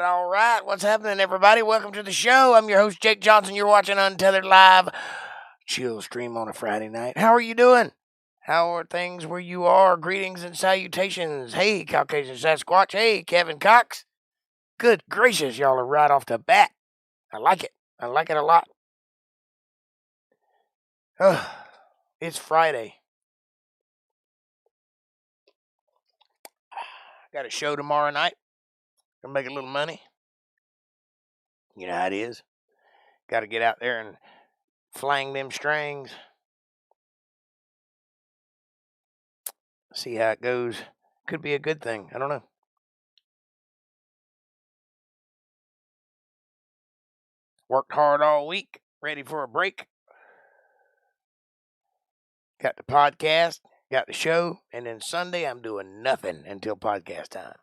All right. What's happening, everybody? Welcome to the show. I'm your host, Jake Johnson. You're watching Untethered Live. Chill stream on a Friday night. How are you doing? How are things where you are? Greetings and salutations. Hey, Caucasian Sasquatch. Hey, Kevin Cox. Good gracious, y'all are right off the bat. I like it. I like it a lot. It's Friday. Got a show tomorrow night. Gonna make a little money. You know how it is. Got to get out there and flang them strings. See how it goes. Could be a good thing. I don't know. Worked hard all week. Ready for a break. Got the podcast. Got the show. And then Sunday, I'm doing nothing until podcast time.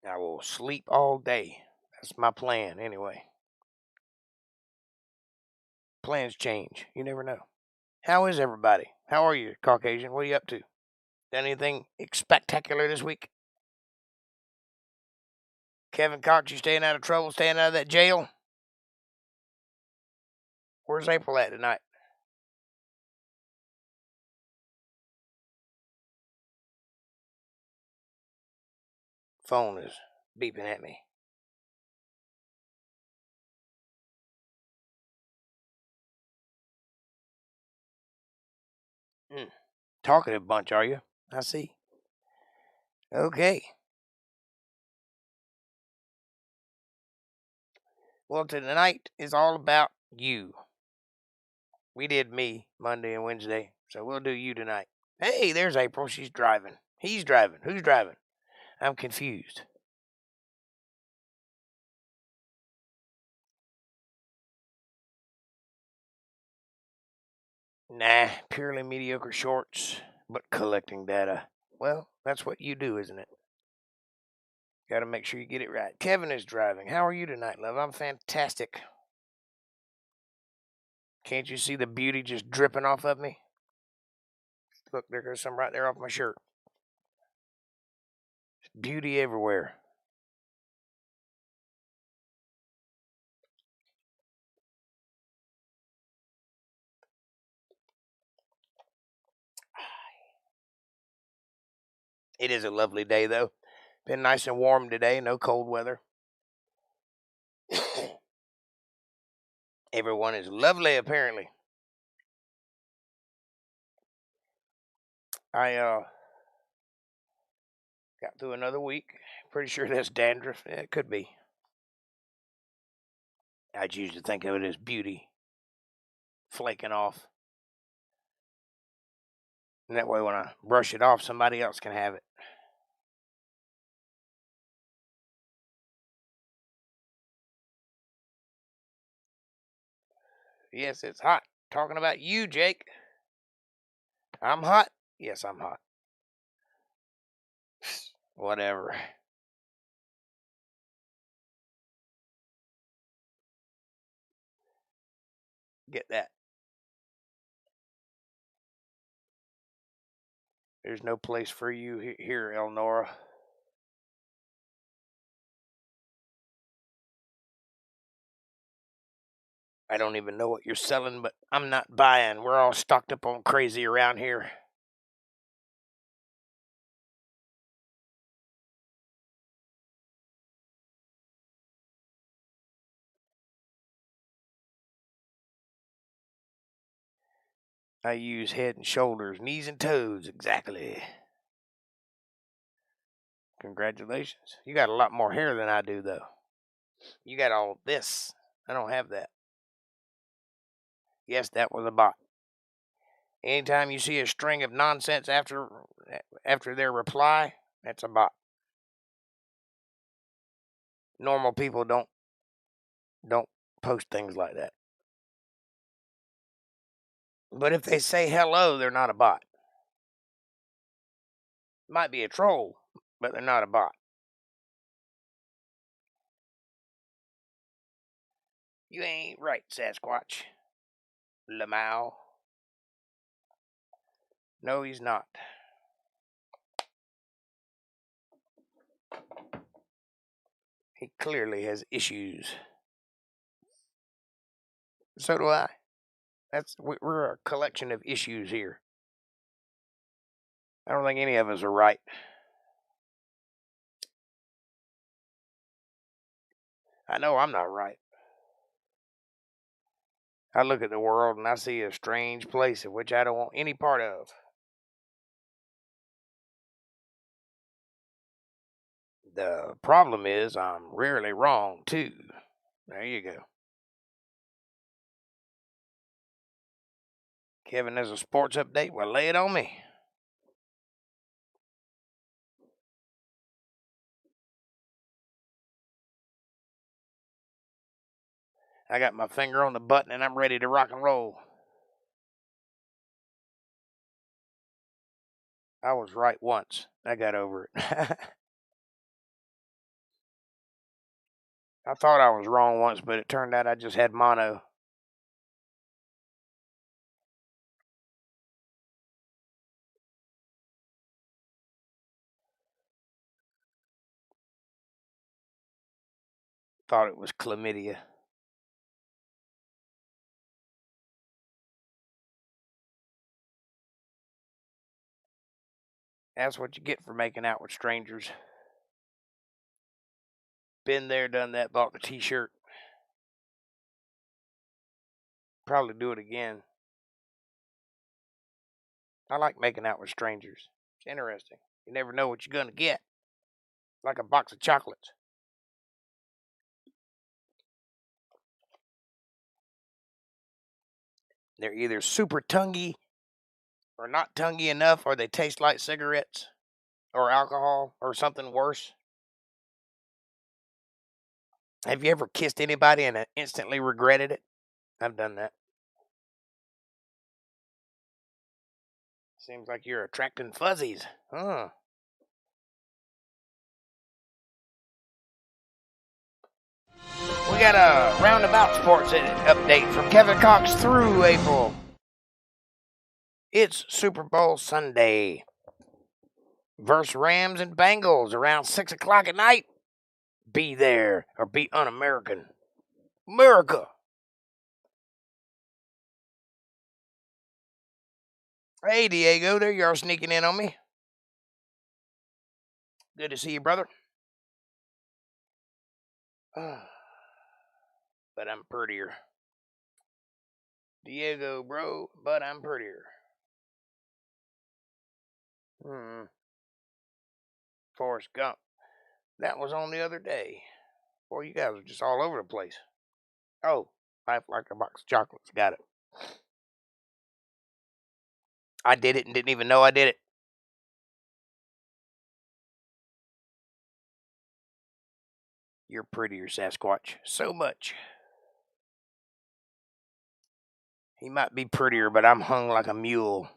I will sleep all day. That's my plan anyway. Plans change. You never know. How is everybody? How are you, Caucasian? What are you up to? Done anything spectacular this week? Kevin Cox, you staying out of trouble, staying out of that jail? Where's April at tonight? Phone is beeping at me. Talkative bunch, are you? I see. Okay. Well, tonight is all about you. We did me Monday and Wednesday, so we'll do you tonight. Hey, there's April. She's driving. He's driving. Who's driving? I'm confused. Nah, purely mediocre shorts, but collecting data. Well, that's what you do, isn't it? Got to make sure you get it right. Kevin is driving. How are you tonight, love? I'm fantastic. Can't you see the beauty just dripping off of me? Look, there goes some right there off my shirt. Beauty everywhere. It is a lovely day, though. Been nice and warm today. No cold weather. Everyone is lovely, apparently. I got through another week. Pretty sure that's dandruff. Yeah, it could be. I choose to think of it as beauty flaking off. And that way when I brush it off, somebody else can have it. Yes, it's hot. Talking about you, Jake. I'm hot. Yes, I'm hot. Whatever. Get that. There's no place for you here, Elnora. I don't even know what you're selling, but I'm not buying. We're all stocked up on crazy around here. I use head and shoulders, knees and toes, exactly. Congratulations. You got a lot more hair than I do, though. You got all this. I don't have that. Yes, that was a bot. Anytime you see a string of nonsense after their reply, that's a bot. Normal people don't post things like that. But if they say hello, they're not a bot. Might be a troll, but they're not a bot. You ain't right, Sasquatch. Mayo. No, he's not. He clearly has issues. So do I. We're a collection of issues here. I don't think any of us are right. I know I'm not right. I look at the world and I see a strange place of which I don't want any part of. The problem is I'm rarely wrong, too. There you go. Kevin, there's a sports update. Well, lay it on me. I got my finger on the button and I'm ready to rock and roll. I was right once. I got over it. I thought I was wrong once, but it turned out I just had mono. Thought it was chlamydia. That's what you get for making out with strangers. Been there, done that, bought the t-shirt. Probably do it again. I like making out with strangers. It's interesting. You never know what you're going to get. Like a box of chocolates. They're either super tonguey or not tonguey enough, or they taste like cigarettes or alcohol or something worse. Have you ever kissed anybody and instantly regretted it? I've done that. Seems like you're attracting fuzzies. Huh. We got a roundabout sports update from Kevin Cox through April. It's Super Bowl Sunday. Versus Rams and Bengals around 6 o'clock at night. Be there or be un-American. America. Hey, Diego, there you are sneaking in on me. Good to see you, brother. But I'm prettier. Diego, bro, but I'm prettier. Forrest Gump. That was on the other day. Boy, you guys are just all over the place. Oh, life like a box of chocolates. Got it. I did it and didn't even know I did it. You're prettier, Sasquatch. So much. He might be prettier, but I'm hung like a mule.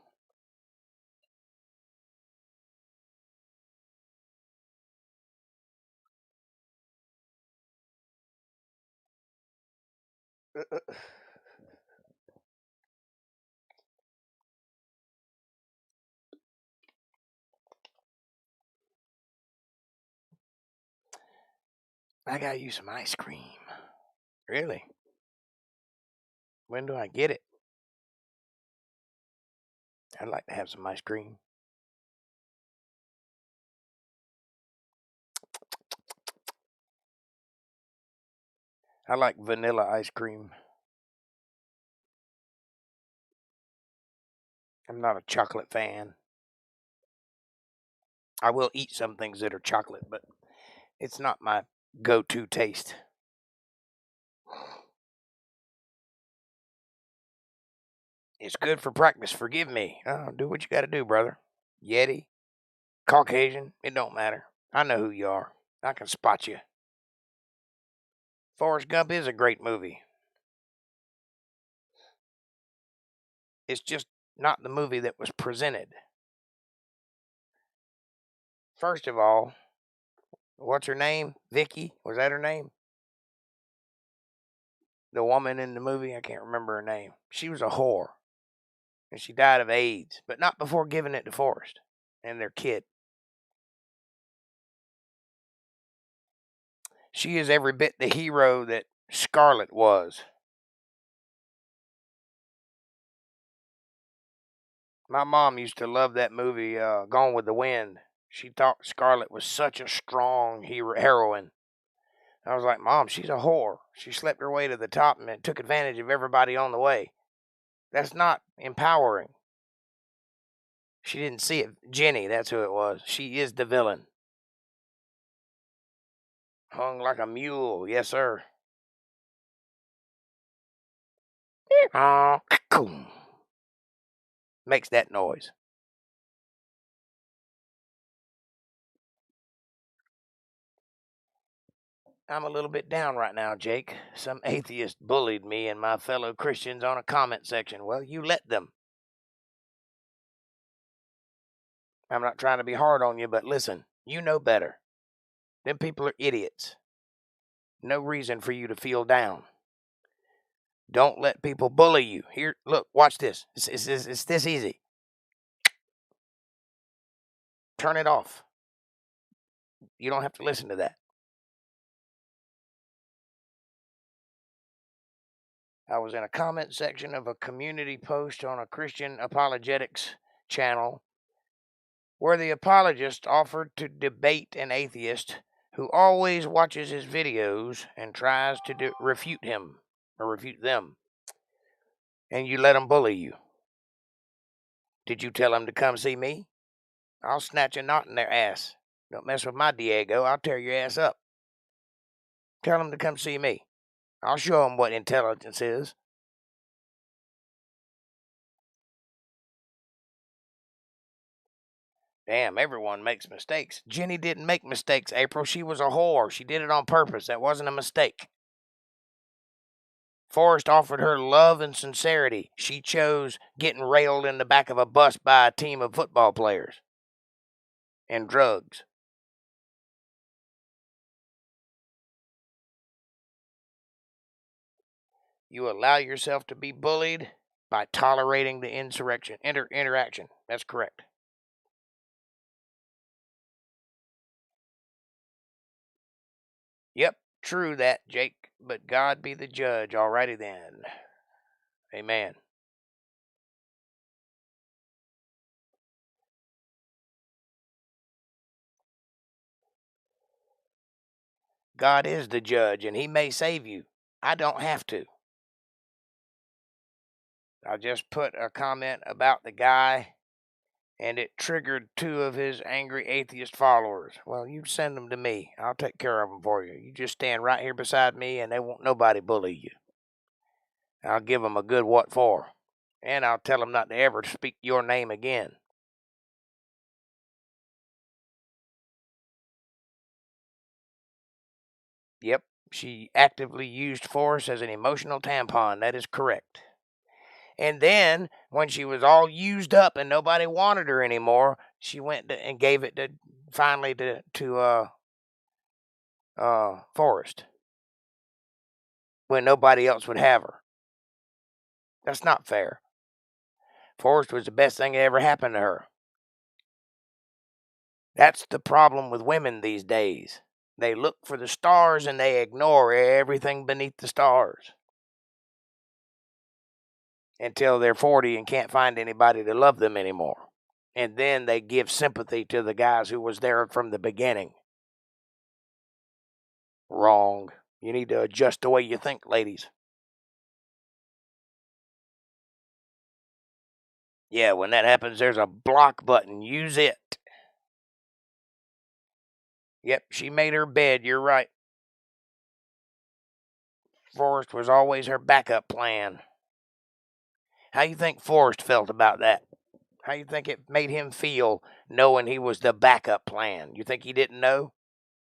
I got you some ice cream. Really? When do I get it? I'd like to have some ice cream. I like vanilla ice cream. I'm not a chocolate fan. I will eat some things that are chocolate, but it's not my go-to taste. It's good for practice. Forgive me. Do what you got to do, brother. Yeti, Caucasian, it don't matter. I know who you are. I can spot you. Forrest Gump is a great movie. It's just not the movie that was presented. First of all, what's her name? Vicky? Was that her name? The woman in the movie? I can't remember her name. She was a whore. And she died of AIDS, but not before giving it to Forrest and their kid. She is every bit the hero that Scarlett was. My mom used to love that movie, Gone with the Wind. She thought Scarlett was such a strong heroine. I was like, Mom, she's a whore. She slept her way to the top and took advantage of everybody on the way. That's not empowering. She didn't see it. Jenny, that's who it was. She is the villain. Hung like a mule, yes, sir. Makes that noise. I'm a little bit down right now, Jake. Some atheist bullied me and my fellow Christians on a comment section. Well, you let them. I'm not trying to be hard on you, but listen, you know better. Them people are idiots. No reason for you to feel down. Don't let people bully you. Here, look, watch this. It's this easy. Turn it off. You don't have to listen to that. I was in a comment section of a community post on a Christian apologetics channel where the apologist offered to debate an atheist who always watches his videos and tries to refute him or refute them. And you let them bully you. Did you tell them to come see me? I'll snatch a knot in their ass. Don't mess with my Diego. I'll tear your ass up. Tell them to come see me. I'll show them what intelligence is. Damn, everyone makes mistakes. Jenny didn't make mistakes, April. She was a whore. She did it on purpose. That wasn't a mistake. Forrest offered her love and sincerity. She chose getting railed in the back of a bus by a team of football players. And drugs. You allow yourself to be bullied by tolerating the interaction. That's correct. Yep, true that, Jake. But God be the judge. Alrighty then. Amen. God is the judge, and he may save you. I don't have to. I just put a comment about the guy, and it triggered 2 of his angry atheist followers. Well, you send them to me. I'll take care of them for you. You just stand right here beside me, and they won't nobody bully you. I'll give them a good what for, and I'll tell them not to ever speak your name again. Yep, she actively used force as an emotional tampon. That is correct. And then, when she was all used up and nobody wanted her anymore, she went and gave it finally to Forrest when nobody else would have her. That's not fair. Forrest was the best thing that ever happened to her. That's the problem with women these days. They look for the stars and they ignore everything beneath the stars until they're 40 and can't find anybody to love them anymore. And then they give sympathy to the guys who was there from the beginning. Wrong. You need to adjust the way you think, ladies. Yeah, when that happens, there's a block button. Use it. Yep, she made her bed. You're right. Forrest was always her backup plan. How you think Forrest felt about that? How you think it made him feel knowing he was the backup plan? You think he didn't know?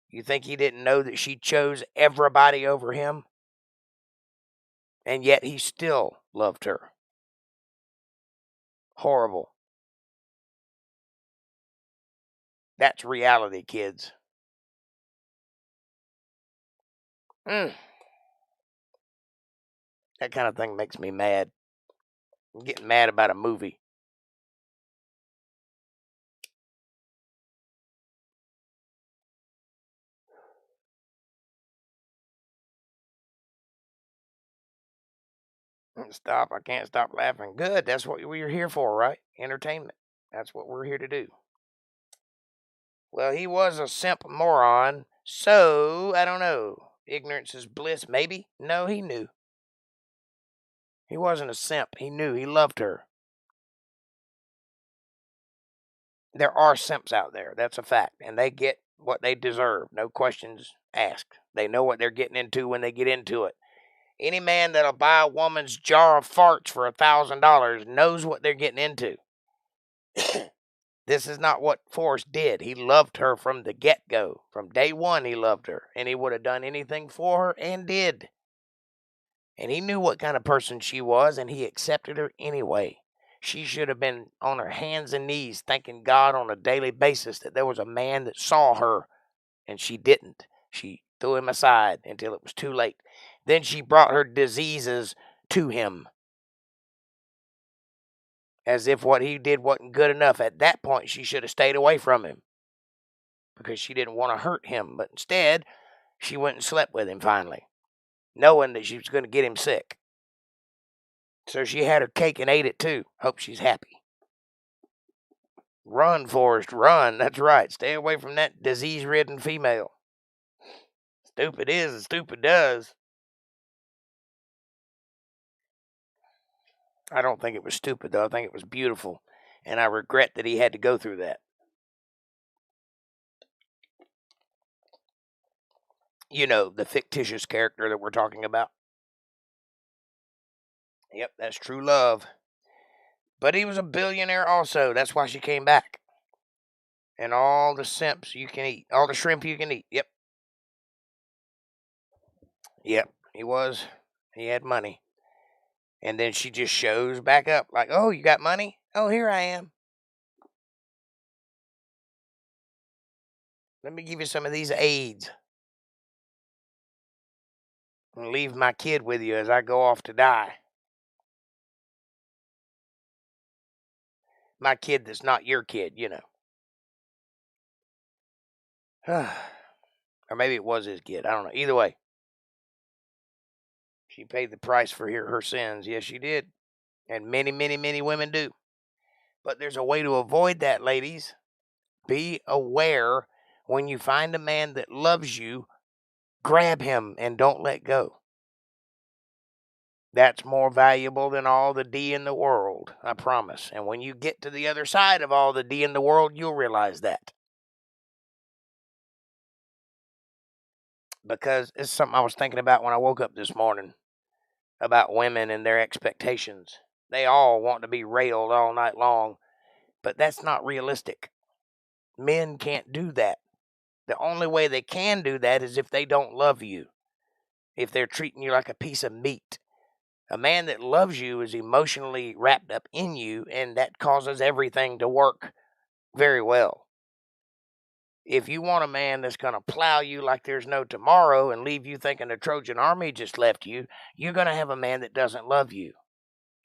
You think he didn't know that she chose everybody over him? And yet he still loved her. Horrible. That's reality, kids. That kind of thing makes me mad. I'm getting mad about a movie. Stop. I can't stop laughing. Good. That's what we're here for, right? Entertainment. That's what we're here to do. Well, he was a simp moron, so I don't know. Ignorance is bliss, maybe? No, he knew. He wasn't a simp. He knew. He loved her. There are simps out there. That's a fact. And they get what they deserve. No questions asked. They know what they're getting into when they get into it. Any man that'll buy a woman's jar of farts for $1,000 knows what they're getting into. This is not what Forrest did. He loved her from the get-go. From day one, he loved her. And he would have done anything for her and did. And he knew what kind of person she was, and he accepted her anyway. She should have been on her hands and knees thanking God on a daily basis that there was a man that saw her, and she didn't. She threw him aside until it was too late. Then she brought her diseases to him, as if what he did wasn't good enough. At that point, she should have stayed away from him because she didn't want to hurt him. But instead, she went and slept with him finally, knowing that she was going to get him sick. So she had her cake and ate it too. Hope she's happy. Run, Forrest, run. That's right. Stay away from that disease-ridden female. Stupid is and stupid does. I don't think it was stupid, though. I think it was beautiful. And I regret that he had to go through that. You know, the fictitious character that we're talking about. Yep, that's true love. But he was a billionaire also. That's why she came back. And all the simps you can eat. All the shrimp you can eat. Yep. Yep, he was. He had money. And then she just shows back up like, oh, you got money? Oh, here I am. Let me give you some of these aids. And leave my kid with you as I go off to die. My kid that's not your kid, you know. Or maybe it was his kid. I don't know. Either way. She paid the price for her sins. Yes, she did. And many, many, many women do. But there's a way to avoid that, ladies. Be aware when you find a man that loves you, grab him and don't let go. That's more valuable than all the D in the world, I promise. And when you get to the other side of all the D in the world, you'll realize that. Because it's something I was thinking about when I woke up this morning about women and their expectations. They all want to be railed all night long, but that's not realistic. Men can't do that. The only way they can do that is if they don't love you, if they're treating you like a piece of meat. A man that loves you is emotionally wrapped up in you, and that causes everything to work very well. If you want a man that's going to plow you like there's no tomorrow and leave you thinking the Trojan army just left you, you're going to have a man that doesn't love you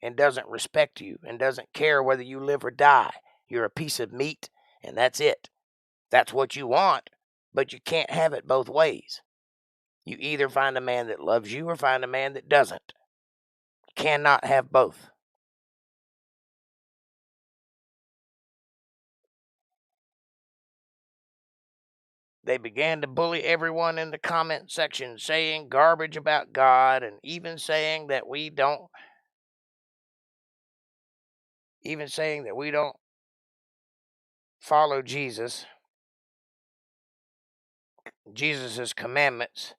and doesn't respect you and doesn't care whether you live or die. You're a piece of meat, and that's it. That's what you want, but you can't have it both ways. You either find a man that loves you or find a man that doesn't. You cannot have both. They began to bully everyone in the comment section, saying garbage about God and even saying that we don't follow Jesus's commandments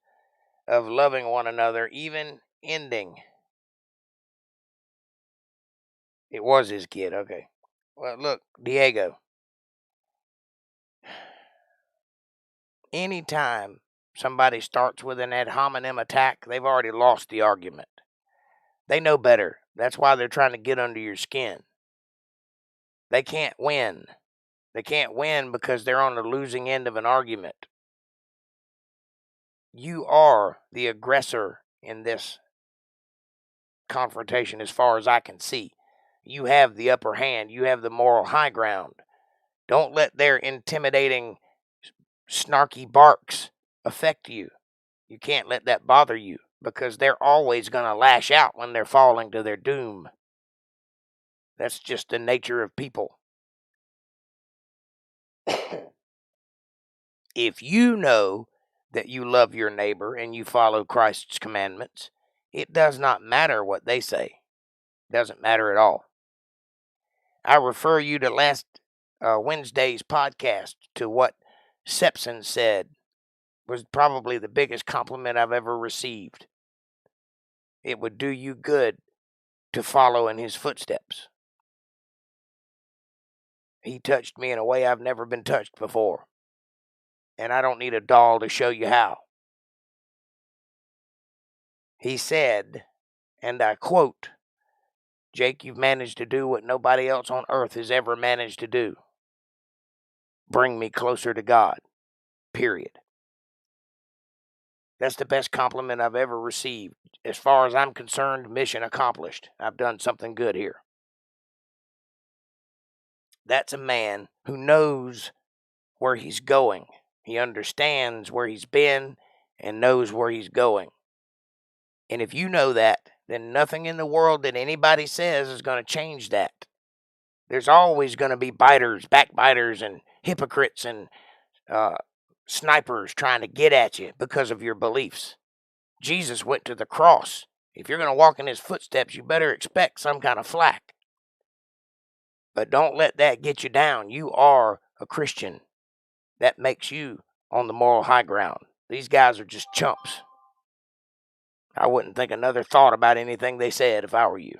of loving one another, even ending It was his kid. Okay. Well, look, Diego. Anytime somebody starts with an ad hominem attack, they've already lost the argument. They know better. That's why they're trying to get under your skin. They can't win. They can't win because they're on the losing end of an argument. You are the aggressor in this confrontation as far as I can see. You have the upper hand. You have the moral high ground. Don't let their intimidating, snarky barks affect you. You can't let that bother you because they're always going to lash out when they're falling to their doom. That's just the nature of people. If you know that you love your neighbor and you follow Christ's commandments, it does not matter what they say. It doesn't matter at all. I refer you to last Wednesday's podcast to what Sepson said was probably the biggest compliment I've ever received. It would do you good to follow in his footsteps. He touched me in a way I've never been touched before. And I don't need a doll to show you how. He said, and I quote, "Jake, you've managed to do what nobody else on earth has ever managed to do. Bring me closer to God. Period." That's the best compliment I've ever received. As far as I'm concerned, mission accomplished. I've done something good here. That's a man who knows where he's going. He understands where he's been and knows where he's going. And if you know that, then nothing in the world that anybody says is going to change that. There's always going to be biters, backbiters, and hypocrites and snipers trying to get at you because of your beliefs. Jesus went to the cross. If you're going to walk in his footsteps, you better expect some kind of flack. But don't let that get you down. You are a Christian. That makes you on the moral high ground. These guys are just chumps. I wouldn't think another thought about anything they said if I were you.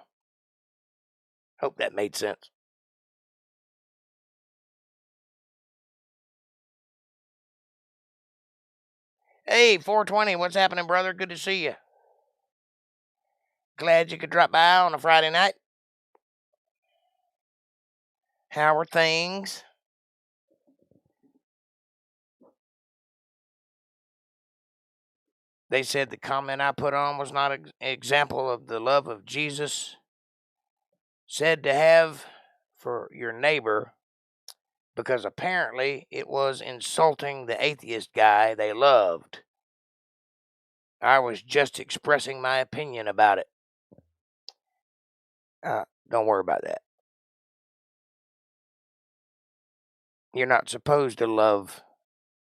Hope that made sense. Hey, 420, what's happening, brother? Good to see you. Glad you could drop by on a Friday night. How are things? They said the comment I put on was not an example of the love of Jesus said to have for your neighbor, because apparently it was insulting the atheist guy they loved. I was just expressing my opinion about it. Don't worry about that. You're not supposed to love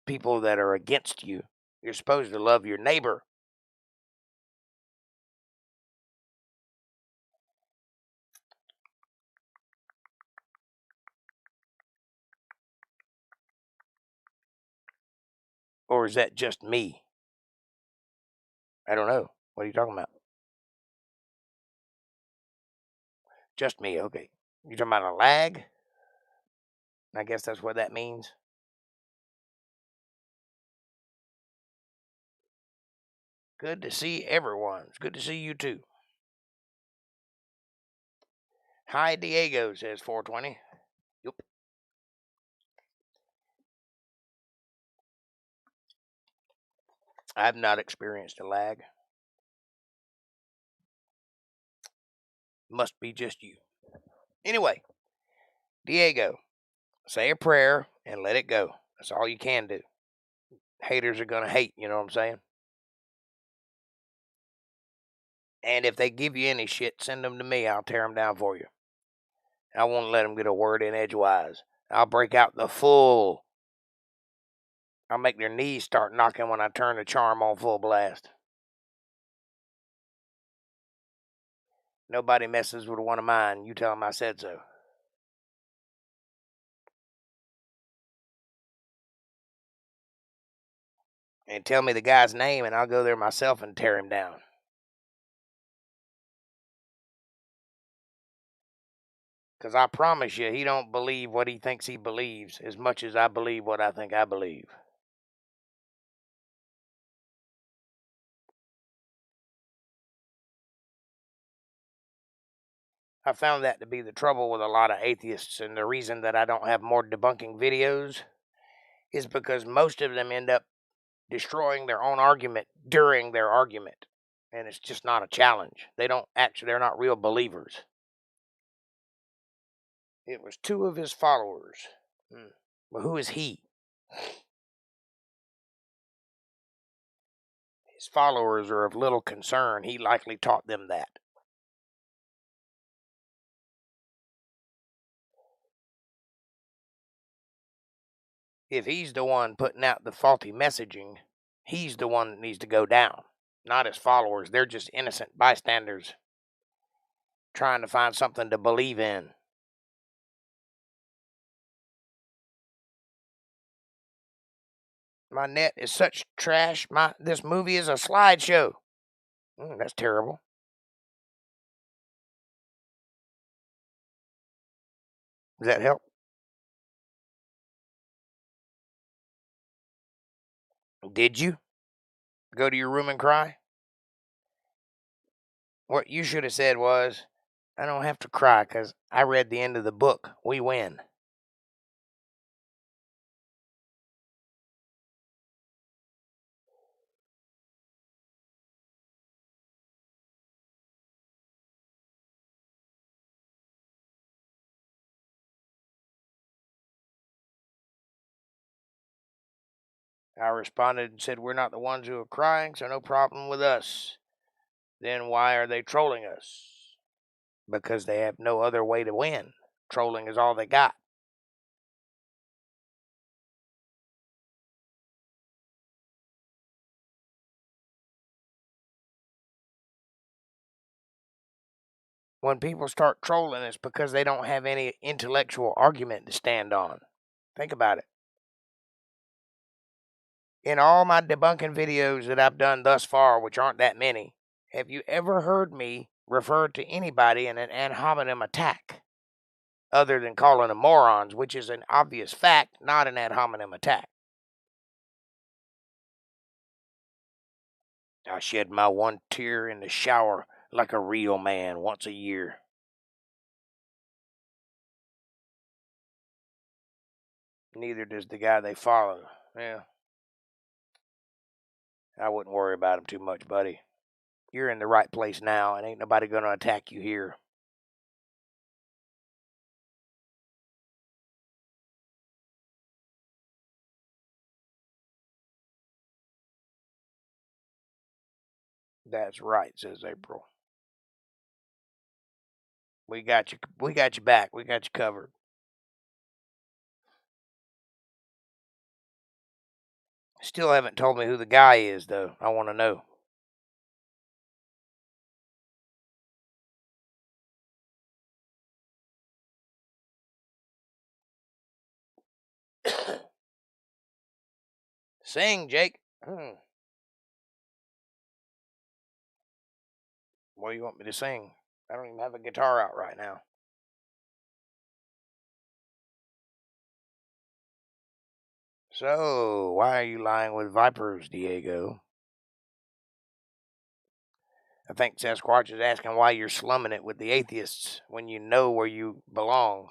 people that are against you. You're supposed to love your neighbor. Or is that just me? I don't know. What are you talking about? Just me, okay. You talking about a lag? I guess that's what that means. Good to see everyone. It's good to see you too. Hi, Diego, says 420. Yep. I've not experienced a lag. Must be just you. Anyway, Diego, say a prayer and let it go. That's all you can do. Haters are going to hate, you know what I'm saying? And if they give you any shit, send them to me. I'll tear them down for you. I won't let them get a word in edgewise. I'll break out the full. I'll make their knees start knocking when I turn the charm on full blast. Nobody messes with one of mine. You tell them I said so. And tell me the guy's name, and I'll go there myself and tear him down. Because I promise you, he don't believe what he thinks he believes as much as I believe what I think I believe. I found that to be the trouble with a lot of atheists, and the reason that I don't have more debunking videos is because most of them end up destroying their own argument during their argument, and it's just not a challenge. They're not real believers. It was 2 of his followers. Well, who is he? His followers are of little concern. He likely taught them that. If he's the one putting out the faulty messaging, he's the one that needs to go down, not his followers. They're just innocent bystanders trying to find something to believe in. My net is such trash. This movie is a slideshow. That's terrible. Does that help? Did you go to your room and cry? What you should have said was, I don't have to cry because I read the end of the book. We win. I responded and said, we're not the ones who are crying, so no problem with us. Then why are they trolling us? Because they have no other way to win. Trolling is all they got. When people start trolling, it's because they don't have any intellectual argument to stand on. Think about it. In all my debunking videos that I've done thus far, which aren't that many, have you ever heard me refer to anybody in an ad hominem attack? Other than calling them morons, which is an obvious fact, not an ad hominem attack. I shed my one tear in the shower like a real man once a year. Neither does the guy they follow. Yeah. I wouldn't worry about him too much, buddy. You're in the right place now, and ain't nobody gonna attack you here. That's right, says April. We got you. We got you back. We got you covered. Still haven't told me who the guy is, though. I want to know. Sing, Jake. What do you want me to sing? I don't even have a guitar out right now. So, why are you lying with vipers, Diego? I think Sasquatch is asking why you're slumming it with the atheists when you know where you belong.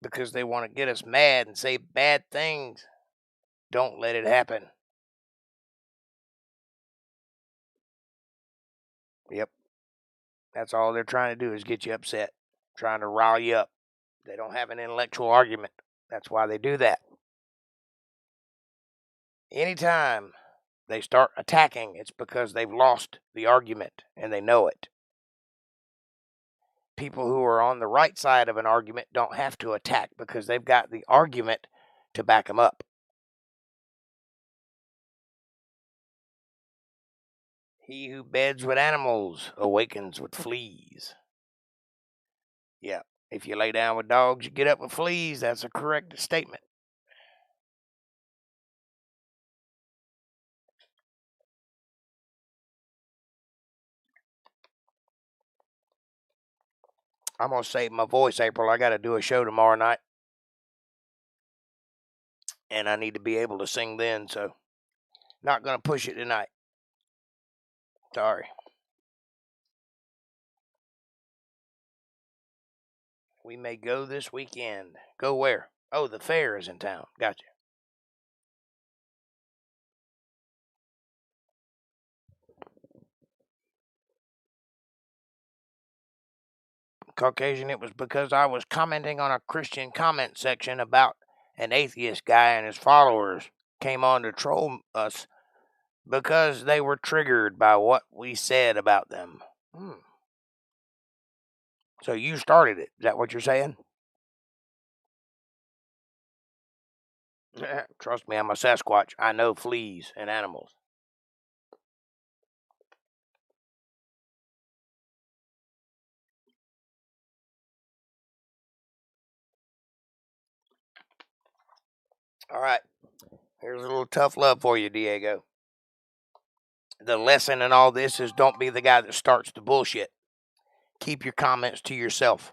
Because they want to get us mad and say bad things. Don't let it happen. Yep. That's all they're trying to do is get you upset, trying to rile you up. They don't have an intellectual argument. That's why they do that. Anytime they start attacking, it's because they've lost the argument and they know it. People who are on the right side of an argument don't have to attack because they've got the argument to back them up. He who beds with animals awakens with fleas. Yeah, if you lay down with dogs, you get up with fleas. That's a correct statement. I'm going to save my voice, April. I got to do a show tomorrow night. And I need to be able to sing then, so not going to push it tonight. Sorry. We may go this weekend. Go where? Oh, the fair is in town. Gotcha. Caucasian, it was because I was commenting on a Christian comment section about an atheist guy and his followers came on to troll us because they were triggered by what we said about them. So you started it. Is that what you're saying? Trust me, I'm a Sasquatch. I know fleas and animals. All right. Here's a little tough love for you, Diego. The lesson in all this is don't be the guy that starts the bullshit. Keep your comments to yourself.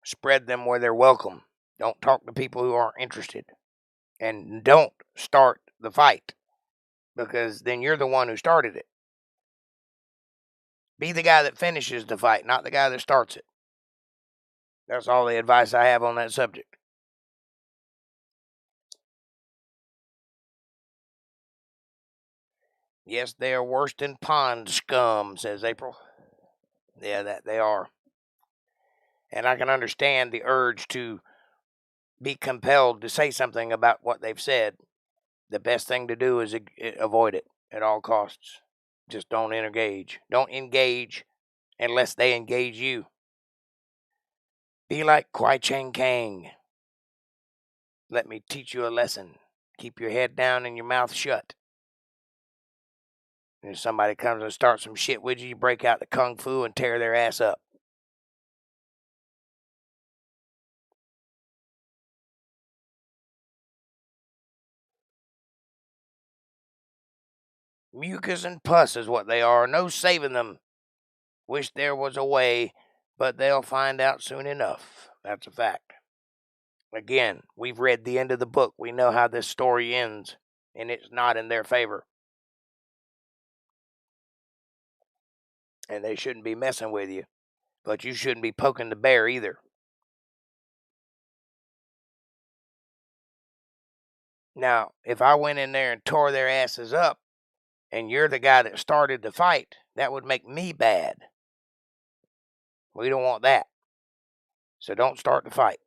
Spread them where they're welcome. Don't talk to people who aren't interested. And don't start the fight, because then you're the one who started it. Be the guy that finishes the fight, not the guy that starts it. That's all the advice I have on that subject. Yes, they are worse than pond scum, says April. Yeah, that they are. And I can understand the urge to be compelled to say something about what they've said. The best thing to do is avoid it at all costs. Just don't engage. Don't engage unless they engage you. Be like Kwai Chang Kang. Let me teach you a lesson. Keep your head down and your mouth shut. And if somebody comes and starts some shit with you, you break out the kung fu and tear their ass up. Mucus and pus is what they are. No saving them. Wish there was a way, but they'll find out soon enough. That's a fact. Again, we've read the end of the book. We know how this story ends, and it's not in their favor. And they shouldn't be messing with you, but you shouldn't be poking the bear either. Now, if I went in there and tore their asses up, and you're the guy that started the fight, that would make me bad. We don't want that. So don't start the fight.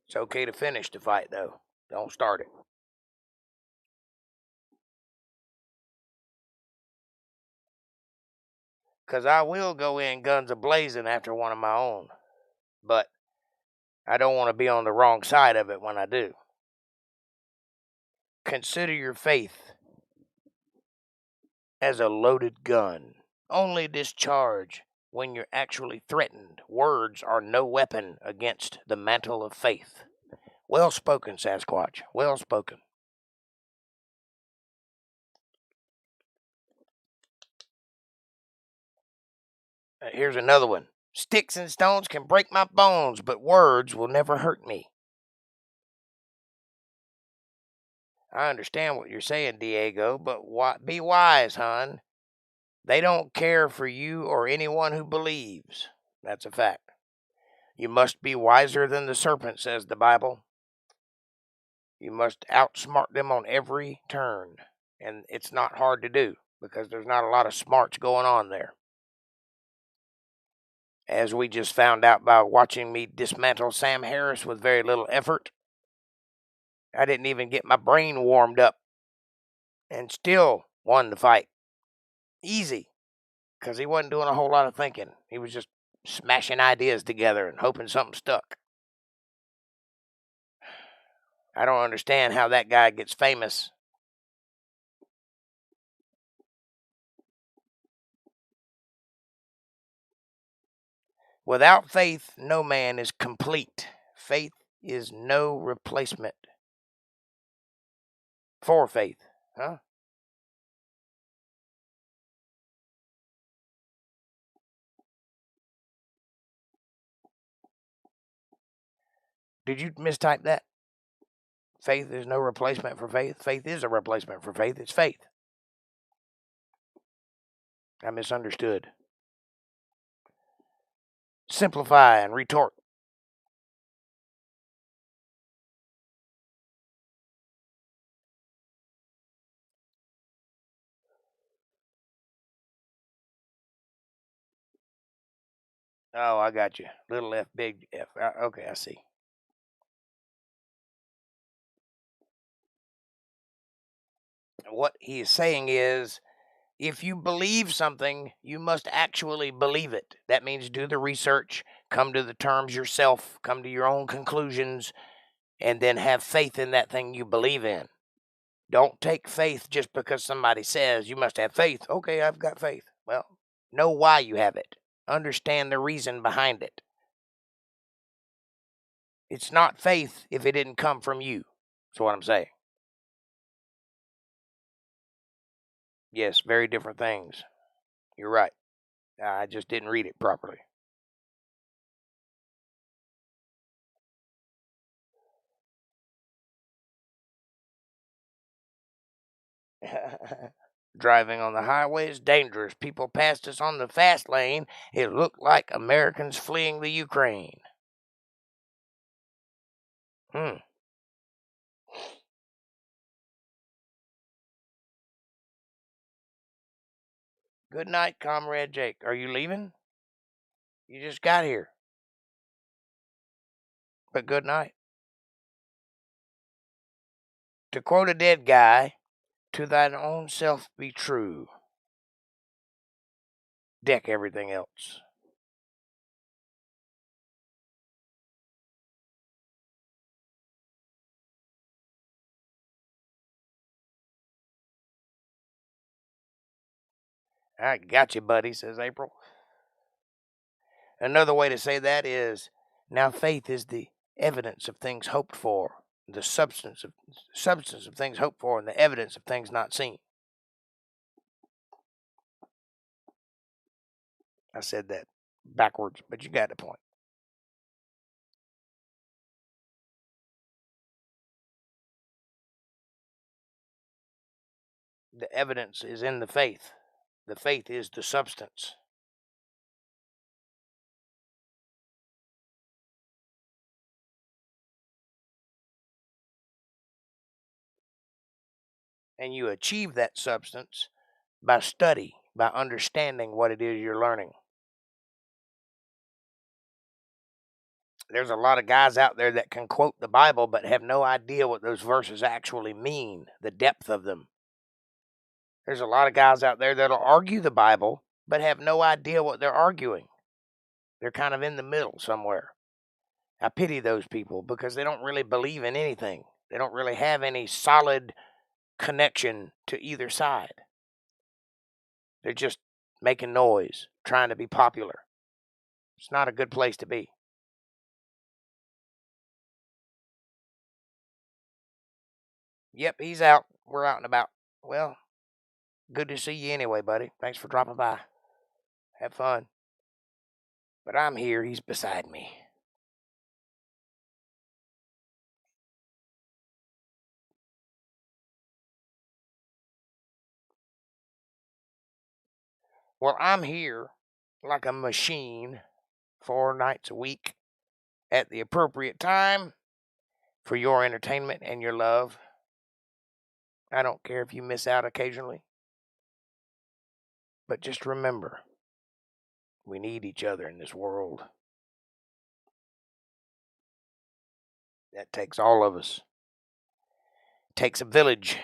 It's okay to finish the fight, though. Don't start it. Because I will go in guns a-blazing after one of my own. But I don't want to be on the wrong side of it when I do. Consider your faith as a loaded gun. Only discharge when you're actually threatened. Words are no weapon against the mantle of faith. Well spoken, Sasquatch. Well spoken. Here's another one. Sticks and stones can break my bones, but words will never hurt me. I understand what you're saying, Diego, but be wise, hon. They don't care for you or anyone who believes. That's a fact. You must be wiser than the serpent, says the Bible. You must outsmart them on every turn. And it's not hard to do because there's not a lot of smarts going on there. As we just found out by watching me dismantle Sam Harris with very little effort. I didn't even get my brain warmed up and still won the fight. Easy. Because he wasn't doing a whole lot of thinking. He was just smashing ideas together and hoping something stuck. I don't understand how that guy gets famous. Without faith, no man is complete. Faith is no replacement for faith. Huh? Did you mistype that? Faith is no replacement for faith. Faith is a replacement for faith. It's faith. I misunderstood. Simplify and retort. Oh, I got you. Little f, big F. Okay, I see. What he is saying is, if you believe something, you must actually believe it. That means do the research, come to the terms yourself, come to your own conclusions, and then have faith in that thing you believe in. Don't take faith just because somebody says you must have faith. Okay, I've got faith. Well, know why you have it. Understand the reason behind it. It's not faith if it didn't come from you. That's what I'm saying. Yes, very different things. You're right. I just didn't read it properly. Driving on the highway is dangerous. People passed us on the fast lane. It looked like Americans fleeing the Ukraine. Good night, Comrade Jake. Are you leaving? You just got here. But good night. To quote a dead guy, to thine own self be true. Deck everything else. I got you, buddy, says April. Another way to say that is, now faith is the evidence of things hoped for, the substance of things hoped for, and the evidence of things not seen. I said that backwards, but you got the point. The evidence is in the faith. The faith is the substance. And you achieve that substance by study, by understanding what it is you're learning. There's a lot of guys out there that can quote the Bible but have no idea what those verses actually mean, the depth of them. There's a lot of guys out there that'll argue the Bible but have no idea what they're arguing. They're kind of in the middle somewhere. I pity those people because they don't really believe in anything. They don't really have any solid connection to either side. They're just making noise, trying to be popular. It's not a good place to be. Yep, he's out. We're out and about. Well, good to see you anyway, buddy. Thanks for dropping by. Have fun. But I'm here. He's beside me. Well, I'm here like a machine 4 nights a week at the appropriate time for your entertainment and your love. I don't care if you miss out occasionally. But just remember, we need each other in this world. That takes all of us. It takes a village.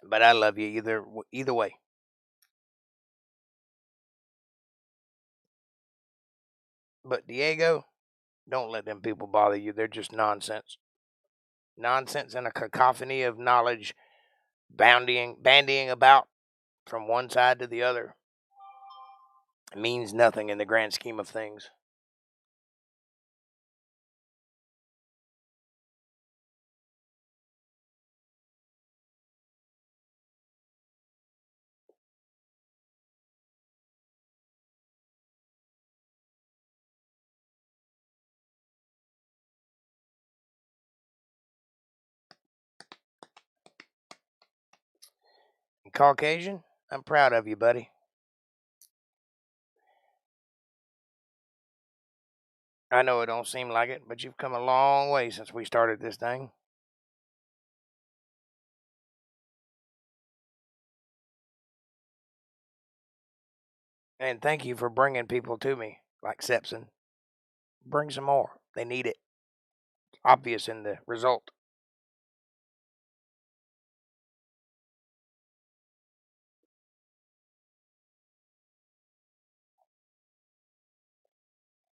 But I love you either way. But Diego, don't let them people bother you. They're just nonsense. Nonsense and a cacophony of knowledge bandying about from one side to the other. It means nothing in the grand scheme of things. Caucasian, I'm proud of you, buddy. I know it don't seem like it, but you've come a long way since we started this thing. And thank you for bringing people to me, like Sepson. Bring some more. They need it. It's obvious in the result.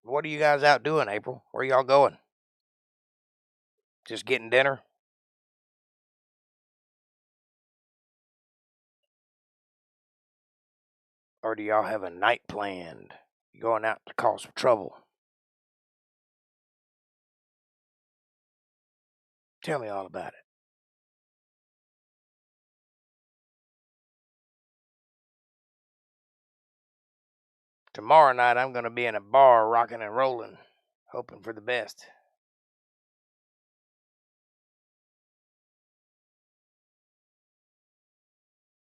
What are you guys out doing, April? Where y'all going? Just getting dinner? Or do y'all have a night planned? You going out to cause some trouble? Tell me all about it. Tomorrow night I'm going to be in a bar rocking and rolling, hoping for the best.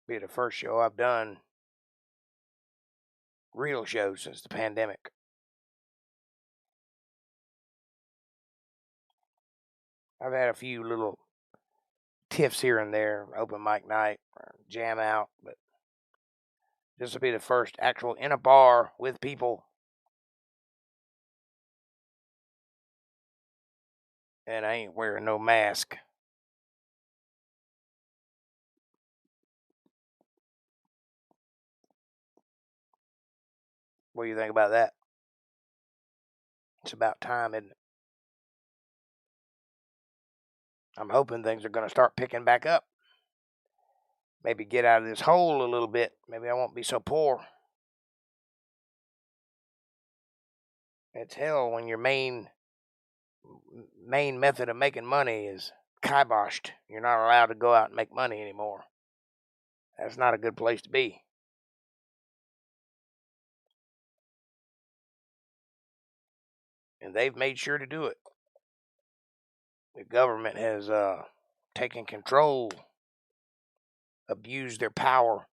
Be the first show I've done, real show, since the pandemic. I've had a few little tiffs here and there, open mic night, or jam out, but this will be the first actual in a bar with people. And I ain't wearing no mask. What do you think about that? It's about time, isn't it? I'm hoping things are going to start picking back up. Maybe get out of this hole a little bit. Maybe I won't be so poor. It's hell when your main method of making money is kiboshed. You're not allowed to go out and make money anymore. That's not a good place to be. And they've made sure to do it. The government has taken control, abused their power.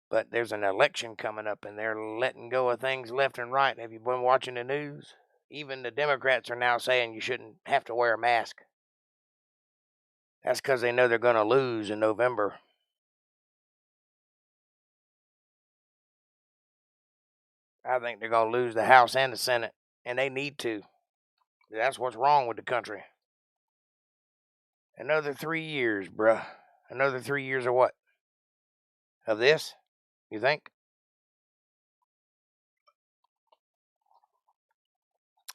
But there's an election coming up, and they're letting go of things left and right. Have you been watching the news? Even the Democrats are now saying you shouldn't have to wear a mask. That's because they know they're going to lose in November. I think they're going to lose the House and the Senate, and they need to. That's what's wrong with the country. Another 3 years, bruh. Another 3 years of what? Of this? You think?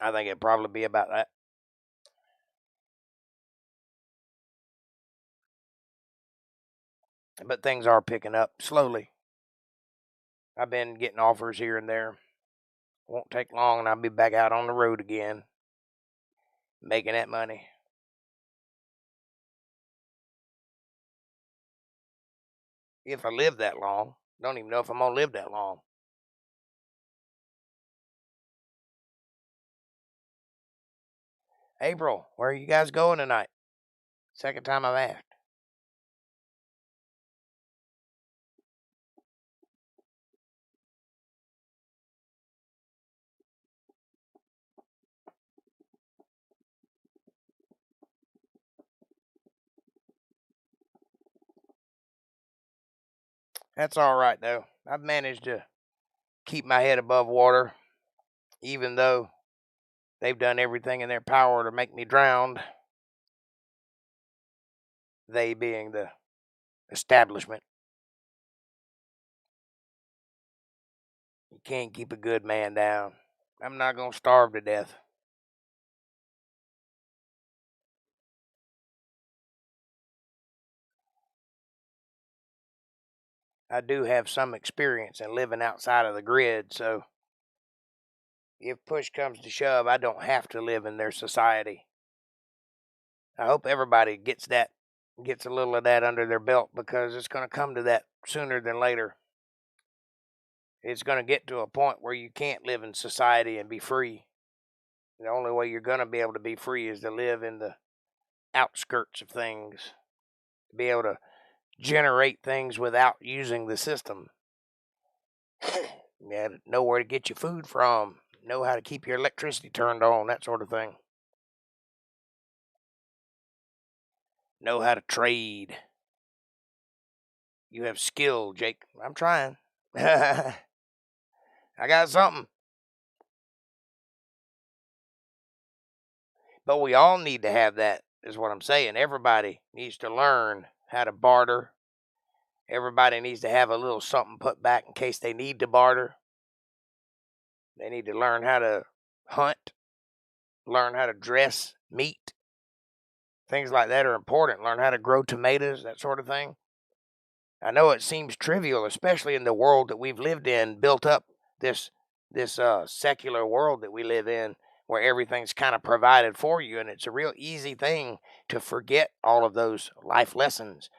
I think it'd probably be about that. But things are picking up slowly. I've been getting offers here and there. Won't take long, and I'll be back out on the road again, making that money. If I live that long. Don't even know if I'm going to live that long. April, where are you guys going tonight? Second time I've asked. That's all right, though. I've managed to keep my head above water, even though they've done everything in their power to make me drown. They being the establishment. You can't keep a good man down. I'm not going to starve to death. I do have some experience in living outside of the grid, so if push comes to shove, I don't have to live in their society. I hope everybody gets a little of that under their belt, because it's going to come to that sooner than later. It's going to get to a point where you can't live in society and be free. The only way you're going to be able to be free is to live in the outskirts of things, to be able to generate things without using the system. You got to know where to get your food from, know how to keep your electricity turned on, that sort of thing. Know how to trade. You have skill, Jake. I'm trying. I got something. But we all need to have that, is what I'm saying. Everybody needs to learn how to barter. Everybody needs to have a little something put back in case they need to barter. They need to learn how to hunt, learn how to dress meat. Things like that are important. Learn how to grow tomatoes, that sort of thing. I know it seems trivial, especially in the world that we've lived in, built up this secular world that we live in, where everything's kind of provided for you, and it's a real easy thing to forget all of those life lessons.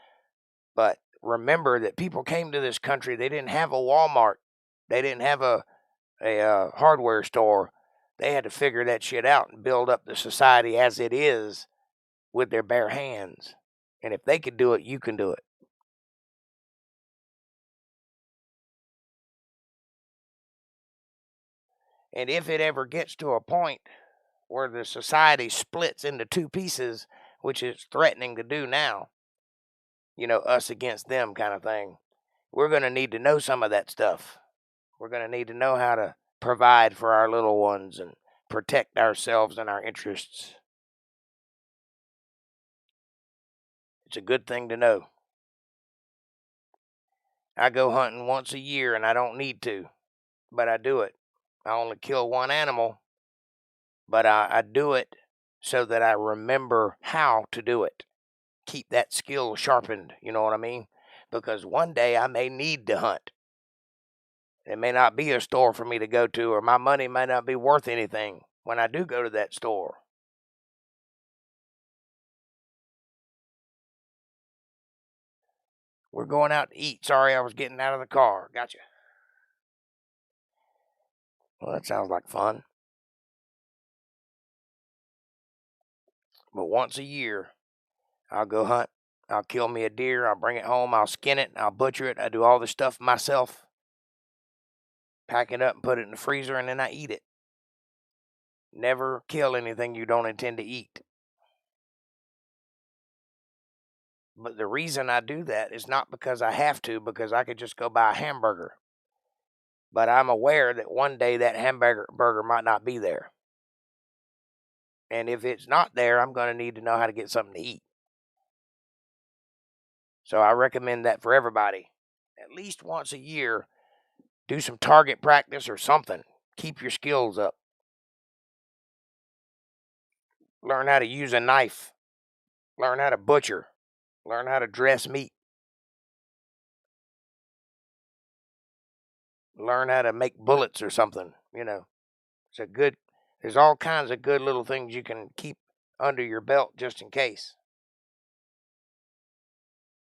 But remember that people came to this country, they didn't have a Walmart, they didn't have a hardware store. They had to figure that shit out and build up the society as it is with their bare hands. And if they could do it, you can do it. And if it ever gets to a point where the society splits into two pieces, which it's threatening to do now, us against them kind of thing, we're going to need to know some of that stuff. We're going to need to know how to provide for our little ones and protect ourselves and our interests. It's a good thing to know. I go hunting once a year and I don't need to, but I do it. I only kill one animal, but I do it so that I remember how to do it. Keep that skill sharpened, you know what I mean? Because one day I may need to hunt. There may not be a store for me to go to, or my money may not be worth anything when I do go to that store. We're going out to eat. Sorry, I was getting out of the car. Gotcha. Well, that sounds like fun. But once a year, I'll go hunt. I'll kill me a deer. I'll bring it home. I'll skin it. I'll butcher it. I do all the stuff myself. Pack it up and put it in the freezer, and then I eat it. Never kill anything you don't intend to eat. But the reason I do that is not because I have to, because I could just go buy a hamburger. But I'm aware that one day that hamburger might not be there. And if it's not there, I'm going to need to know how to get something to eat. So I recommend that for everybody. At least once a year, do some target practice or something. Keep your skills up. Learn how to use a knife. Learn how to butcher. Learn how to dress meat. Learn how to make bullets or something, there's all kinds of good little things you can keep under your belt just in case.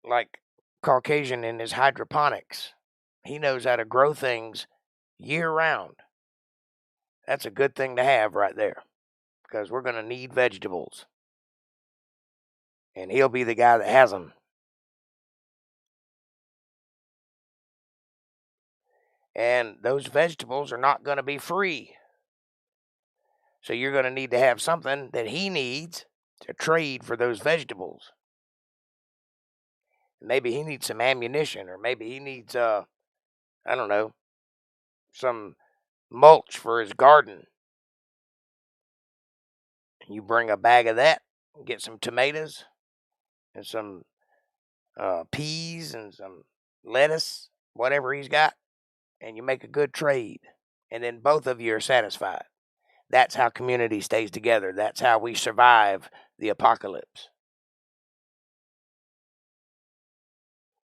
Like Caucasian in his hydroponics. He knows how to grow things year round. That's a good thing to have right there, because we're going to need vegetables. And he'll be the guy that has them. And those vegetables are not going to be free. So you're going to need to have something that he needs to trade for those vegetables. Maybe he needs some ammunition, or maybe he needs, I don't know, some mulch for his garden. You bring a bag of that, get some tomatoes and some peas and some lettuce, whatever he's got, and you make a good trade. And then both of you are satisfied. That's how community stays together. That's how we survive the apocalypse.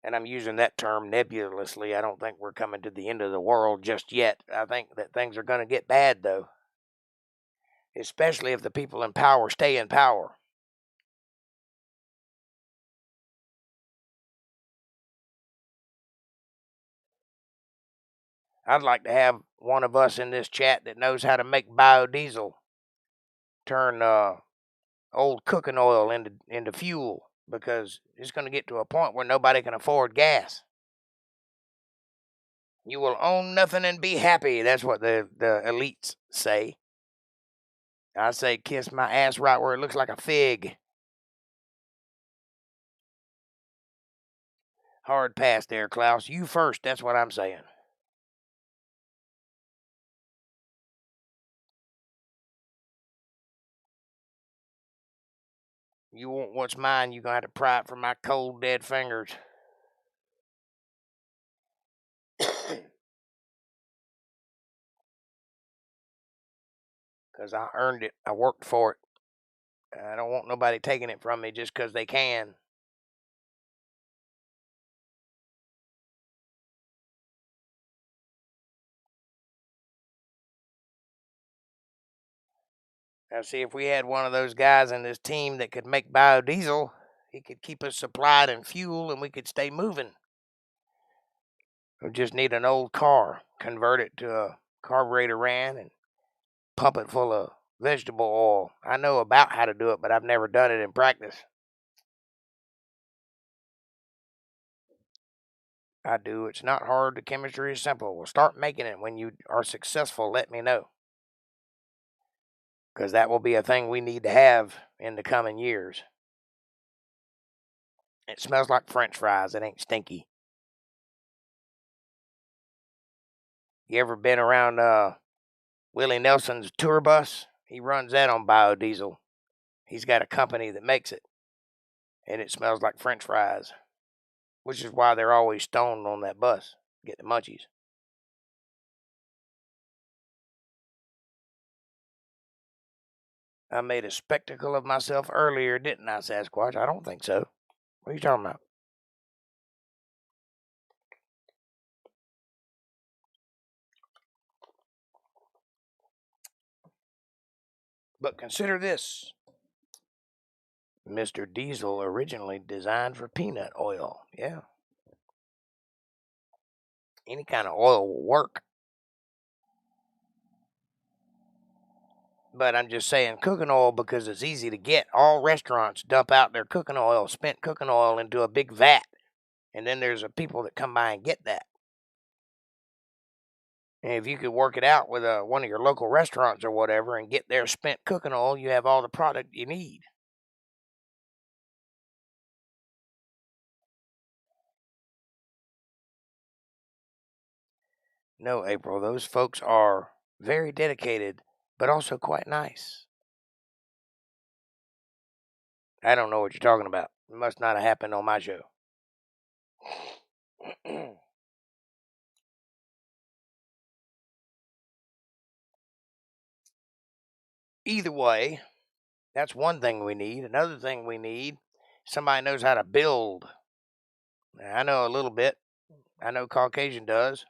And I'm using that term nebulously. I don't think we're coming to the end of the world just yet. I think that things are going to get bad, though. Especially if the people in power stay in power. I'd like to have one of us in this chat that knows how to make biodiesel. Turn old cooking oil into fuel, because it's going to get to a point where nobody can afford gas. You will own nothing and be happy. That's what the elites say. I say kiss my ass right where it looks like a fig. Hard pass there, Klaus. You first. That's what I'm saying. You want what's mine, you're going to have to pry it from my cold, dead fingers. Because I earned it. I worked for it. I don't want nobody taking it from me just because they can. Now, see, if we had one of those guys in this team that could make biodiesel, he could keep us supplied in fuel and we could stay moving. We just need an old car, convert it to a carburetor ran, and pump it full of vegetable oil. I know about how to do it, but I've never done it in practice. I do. It's not hard. The chemistry is simple. We'll start making it. When you are successful, let me know. Because that will be a thing we need to have in the coming years. It smells like French fries. It ain't stinky. You ever been around Willie Nelson's tour bus? He runs that on biodiesel. He's got a company that makes it. And it smells like French fries. Which is why they're always stoned on that bus. Get the munchies. I made a spectacle of myself earlier, didn't I, Sasquatch? I don't think so. What are you talking about? But consider this. Mr. Diesel originally designed for peanut oil. Yeah. Any kind of oil will work. But I'm just saying cooking oil because it's easy to get. All restaurants dump out their cooking oil, spent cooking oil, into a big vat. And then there's people that come by and get that. And if you could work it out with one of your local restaurants or whatever and get their spent cooking oil, you have all the product you need. No, April, those folks are very dedicated, but also quite nice. I don't know what you're talking about. It must not have happened on my show. Either way, that's one thing we need. Another thing we need, somebody knows how to build. I know a little bit. I know Caucasian does.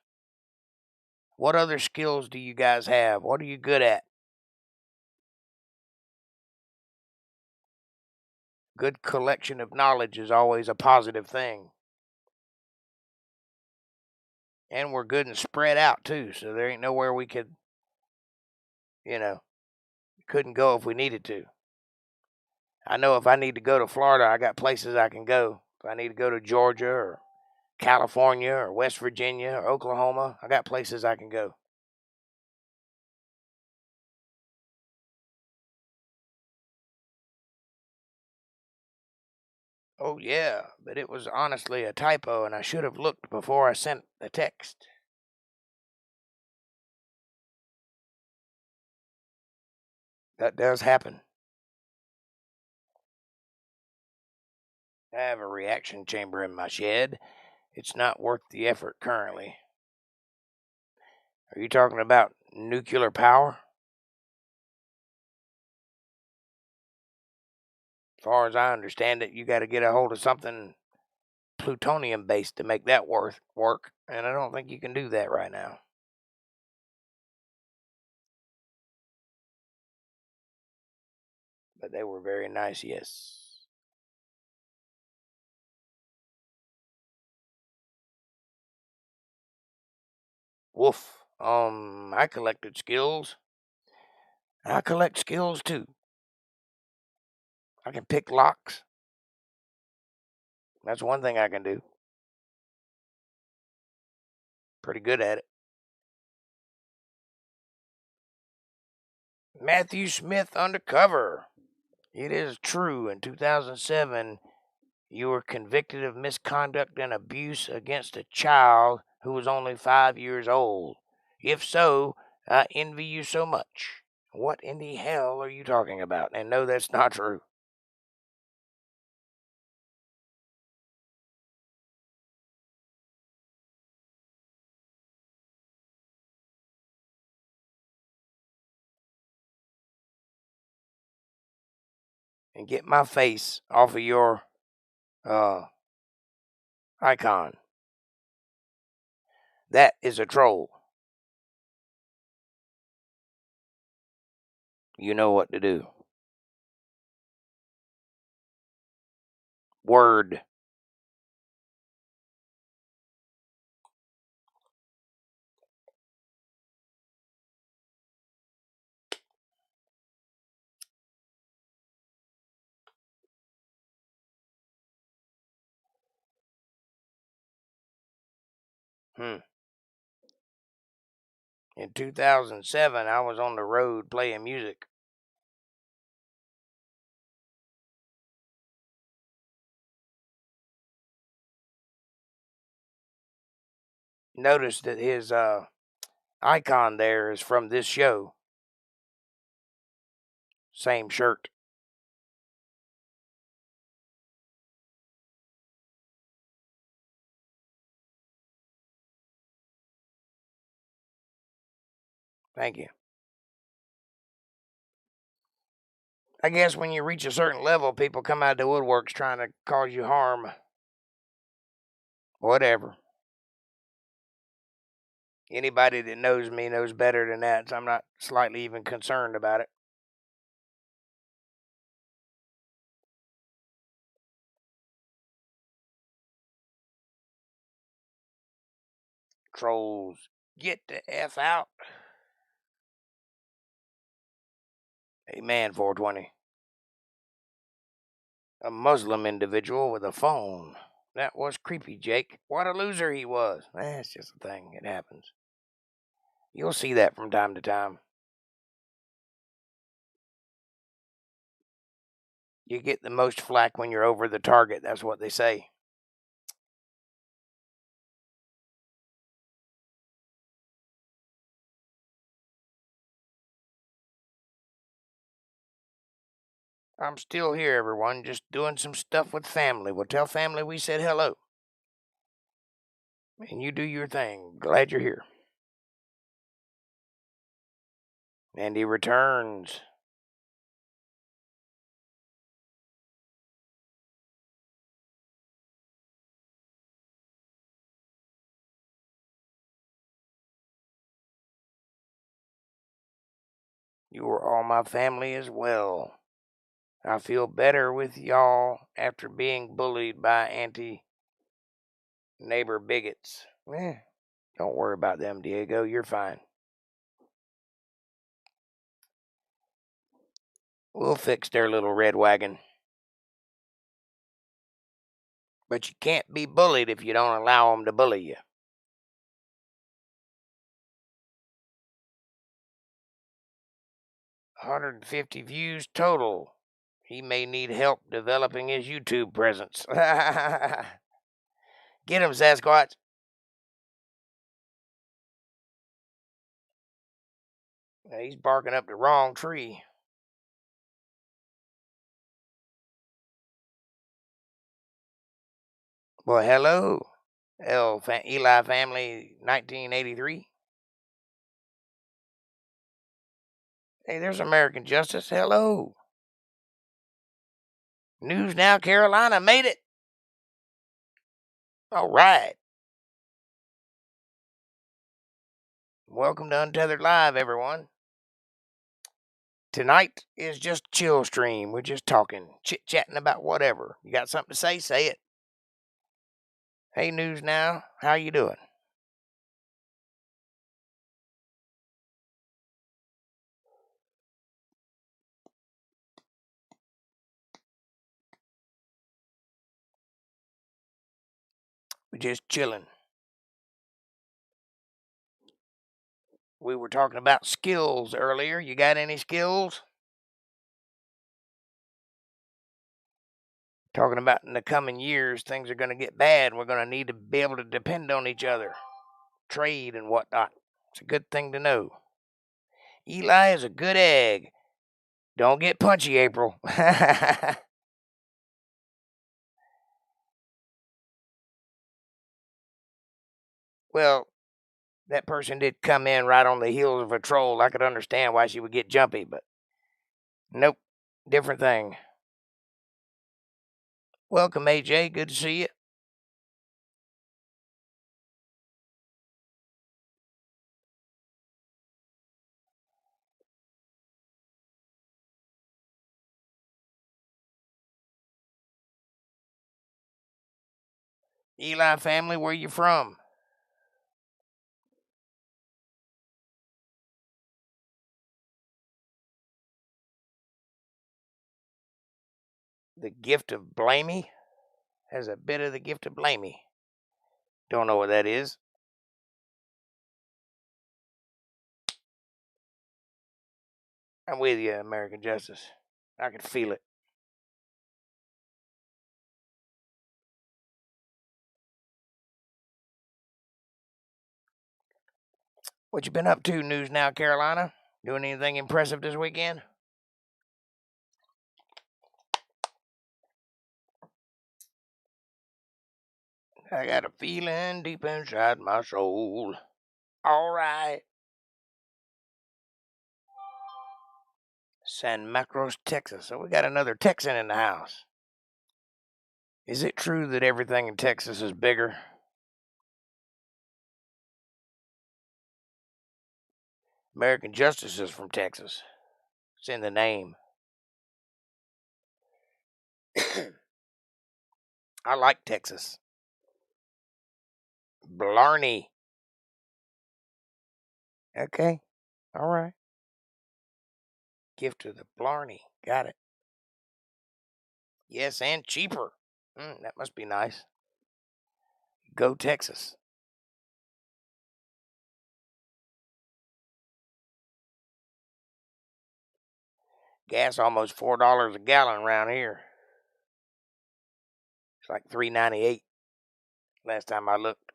What other skills do you guys have? What are you good at? Good collection of knowledge is always a positive thing. And we're good and spread out, too, so there ain't nowhere we could, couldn't go if we needed to. I know if I need to go to Florida, I got places I can go. If I need to go to Georgia or California or West Virginia or Oklahoma, I got places I can go. Oh, yeah, but it was honestly a typo, and I should have looked before I sent the text. That does happen. I have a reaction chamber in my shed. It's not worth the effort currently. Are you talking about nuclear power? As far as I understand it, you got to get a hold of something plutonium based to make that work, and I don't think you can do that right now. But they were very nice, yes. Woof. I collected skills. I collect skills too. I can pick locks. That's one thing I can do. Pretty good at it. Matthew Smith undercover. It is true. In 2007, you were convicted of misconduct and abuse against a child who was only 5 years old. If so, I envy you so much. What in the hell are you talking about? And no, that's not true. And get my face off of your icon. That is a troll. You know what to do. Word. In 2007, I was on the road playing music. Notice that his icon there is from this show. Same shirt. Thank you. I guess when you reach a certain level, people come out of the woodworks trying to cause you harm. Whatever. Anybody that knows me knows better than that, so I'm not slightly even concerned about it. Trolls, get the F out. Amen, 420. A Muslim individual with a phone. That was creepy, Jake. What a loser he was. It's just a thing. It happens. You'll see that from time to time. You get the most flack when you're over the target. That's what they say. I'm still here, everyone, just doing some stuff with family. Well, tell family we said hello. And you do your thing. Glad you're here. And he returns. You are all my family as well. I feel better with y'all after being bullied by anti-neighbor bigots. Don't worry about them, Diego. You're fine. We'll fix their little red wagon. But you can't be bullied if you don't allow them to bully you. 150 views total. He may need help developing his YouTube presence. Get him, Sasquatch. He's barking up the wrong tree. Well, hello, Eli family 1983. Hey, there's American Justice. Hello. News Now Carolina made it. All right. Welcome to Untethered Live, everyone. Tonight is just chill stream. We're just talking, chit-chatting about whatever. You got something to say? Say it. Hey, News Now, how you doing? We're just chilling. We were talking about skills earlier. You got any skills? Talking about in the coming years, things are going to get bad. We're going to need to be able to depend on each other, trade and whatnot. It's a good thing to know. Eli is a good egg. Don't get punchy, April. Well, that person did come in right on the heels of a troll. I could understand why she would get jumpy, but nope, different thing. Welcome, AJ. Good to see you. Eli family, where you from? The gift of blamey? Has a bit of the gift of blamey. Don't know what that is. I'm with you, American Justice. I can feel it. What you been up to, News Now, Carolina? Doing anything impressive this weekend? I got a feeling deep inside my soul. All right. San Marcos, Texas. So we got another Texan in the house. Is it true that everything in Texas is bigger? American Justice is from Texas. It's in the name. I like Texas. Blarney. Okay. All right. Gift of the Blarney. Got it. Yes, and cheaper. That must be nice. Go Texas. Gas almost $4 a gallon around here. It's like $3.98 last time I looked.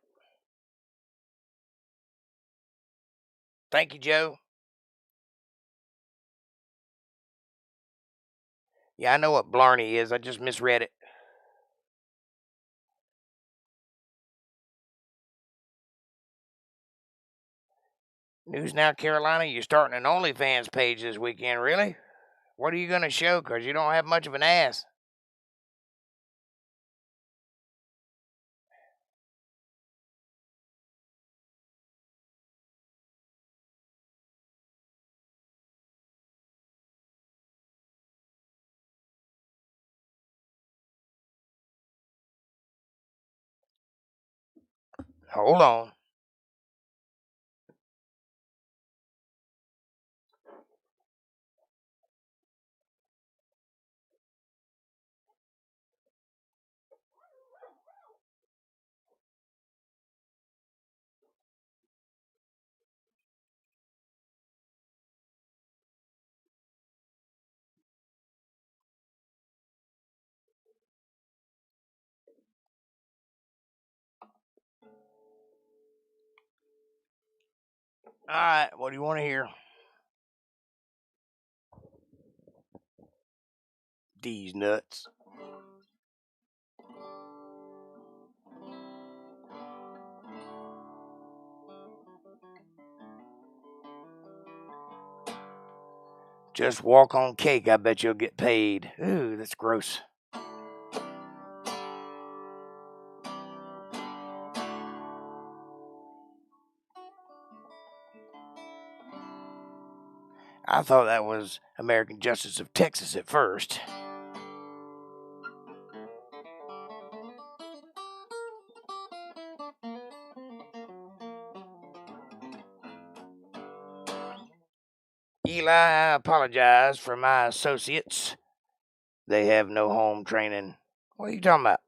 Thank you, Joe. Yeah, I know what Blarney is. I just misread it. News Now, Carolina, you're starting an OnlyFans page this weekend, really? What are you going to show? Because you don't have much of an ass. Hold on. All right, what do you want to hear? These nuts. Just walk on cake. I bet you'll get paid. Ooh, that's gross. I thought that was American Justice of Texas at first. Eli, I apologize for my associates. They have no home training. What are you talking about?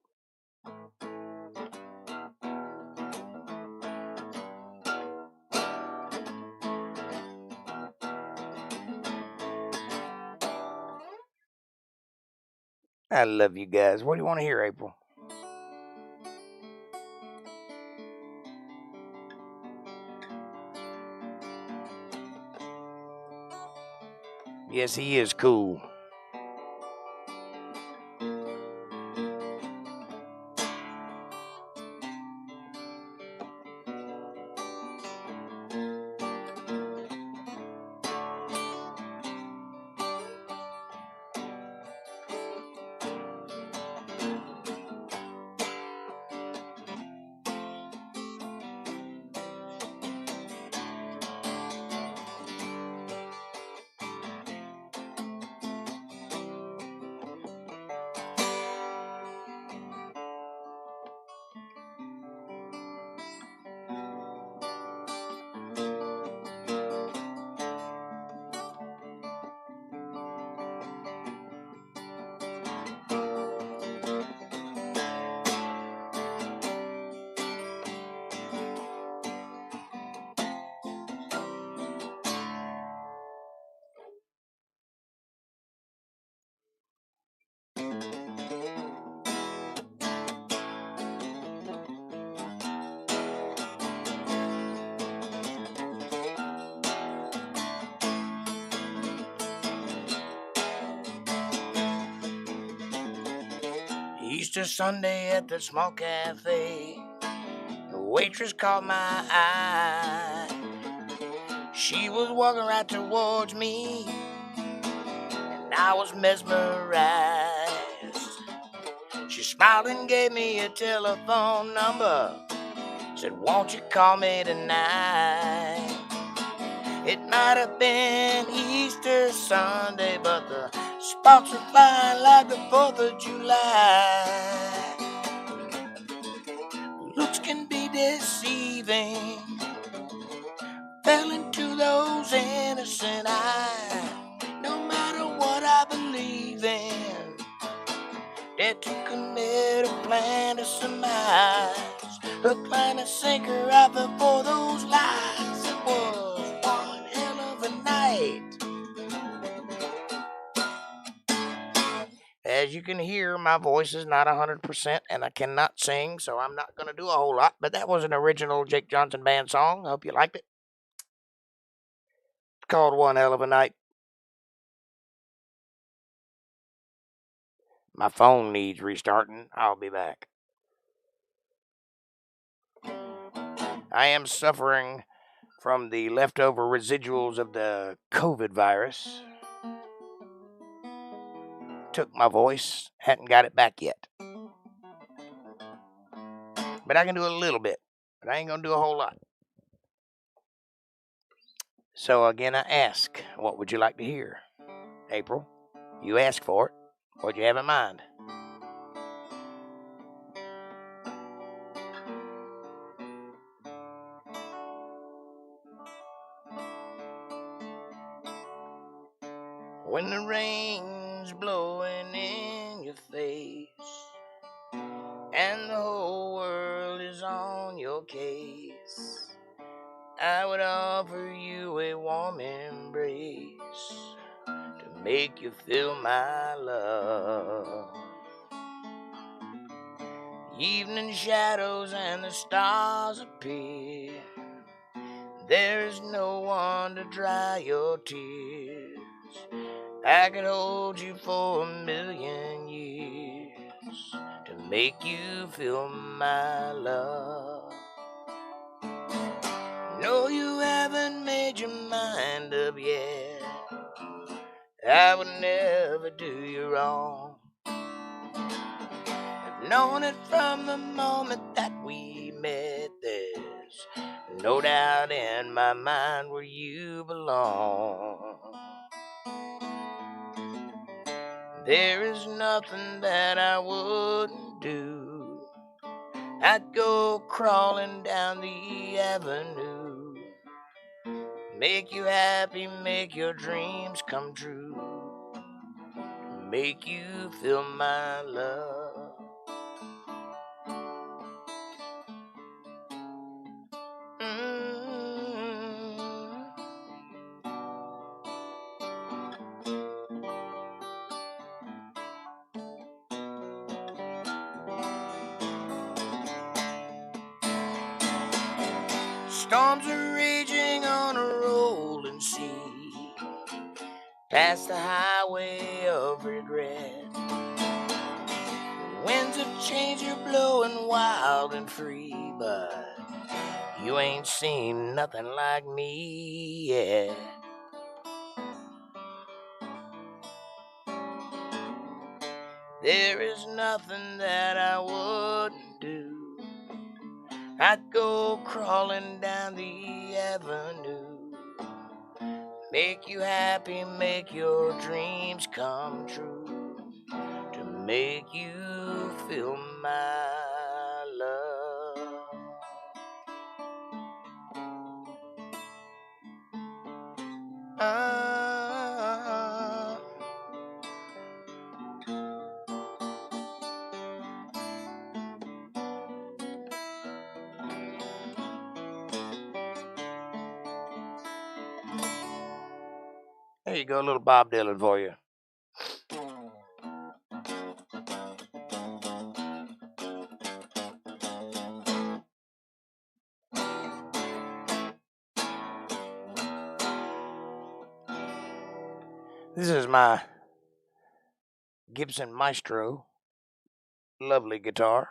I love you guys. What do you want to hear, April? Yes, he is cool. Easter Sunday at the small cafe, the waitress caught my eye. She was walking right towards me, and I was mesmerized. She smiled and gave me a telephone number, said, won't you call me tonight? It might have been Easter Sunday, but the sparks were flying like the 4th of July. Looks can be deceiving, fell into those innocent eyes. No matter what I believe in, dared to commit a plan to surmise. Hook, line, and sinker, I fell for those lies. It was one hell of a night. As you can hear, my voice is not 100% and I cannot sing, so I'm not going to do a whole lot. But that was an original Jake Johnson Band song. I hope you liked it. It's called One Hell of a Night. My phone needs restarting. I'll be back. I am suffering from the leftover residuals of the COVID virus. Took my voice, hadn't got it back yet. But I can do a little bit, but I ain't gonna do a whole lot. So again, I ask, what would you like to hear? April, you asked for it. What'd you have in mind? When the rain's blowing in your face and the whole world is on your case, I would offer you a warm embrace to make you feel my love. Evening shadows and the stars appear. There is no one to dry your tears. I could hold you for 1,000,000 years to make you feel my love. No, you haven't made your mind up yet. I would never do you wrong. I've known it from the moment that we met. There's no doubt in my mind where you belong. There is nothing that I wouldn't do. I'd go crawling down the avenue. Make you happy, make your dreams come true. Make you feel my love. Storms are raging on a rolling sea, past the highway of regret. The winds of change are blowing wild and free, but you ain't seen nothing like me yet. There is nothing that I wouldn't do. I'd go crawling down the avenue, make you happy, make your dreams come true, to make you feel my love. There you go, a little Bob Dylan for you. This is my Gibson Maestro. Lovely guitar.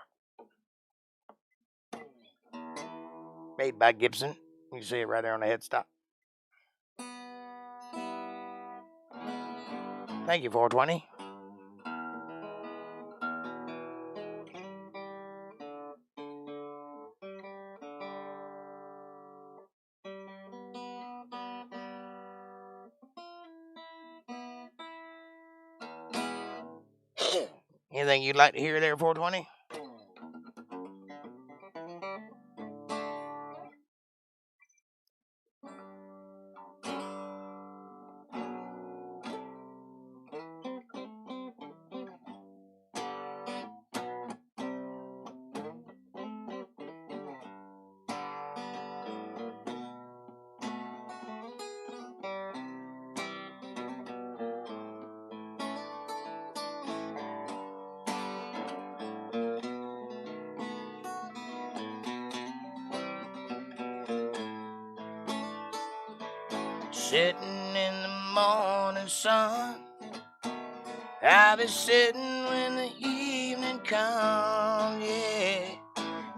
Made by Gibson. You can see it right there on the headstock. Thank you, 420. Anything you'd like to hear there, 420? Sitting in the morning sun, I'll be sitting when the evening comes, yeah,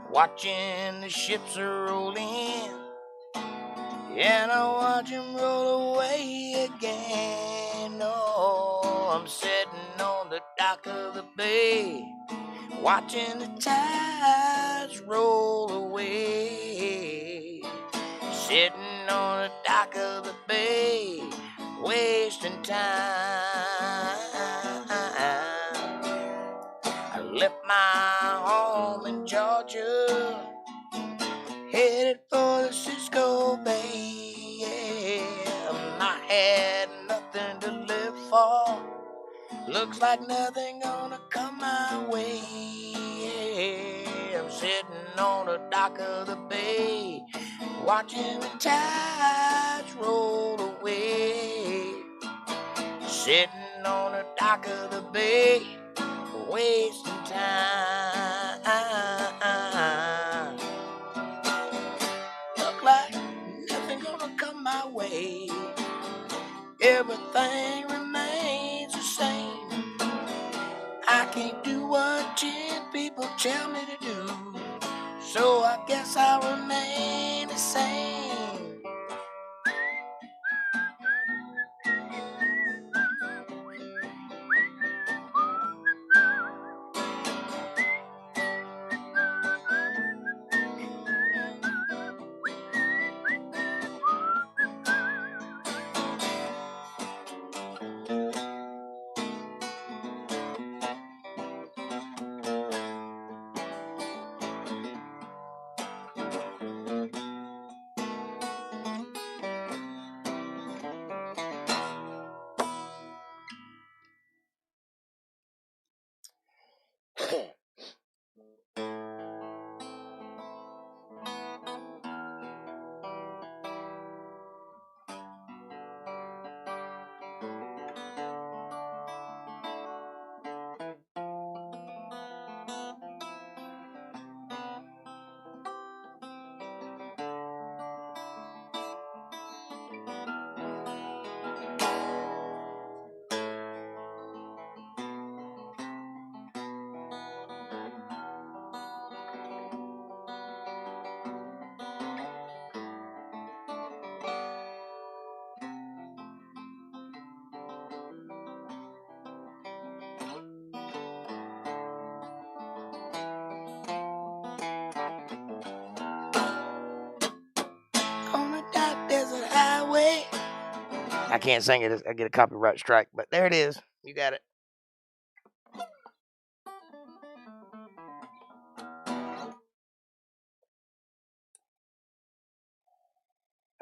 watching the ships roll in, and I watch them roll away again. Oh, I'm sitting on the dock of the bay, watching the tides roll away. Sitting on the dock of the bay, wasting time. I left my home in Georgia, headed for the Cisco Bay. Yeah, I had nothing to live for. Looks like nothing gonna come my way. Yeah, I'm sitting on the dock of the bay, watching the tides roll away. Sitting on the dock of the bay, wasting time. Look like nothing gonna come my way. Everything remains the same. I can't do what 10 people tell me to do, so I guess I'll remain the same. can't sing it. I get a copyright strike. But there it is. You got it.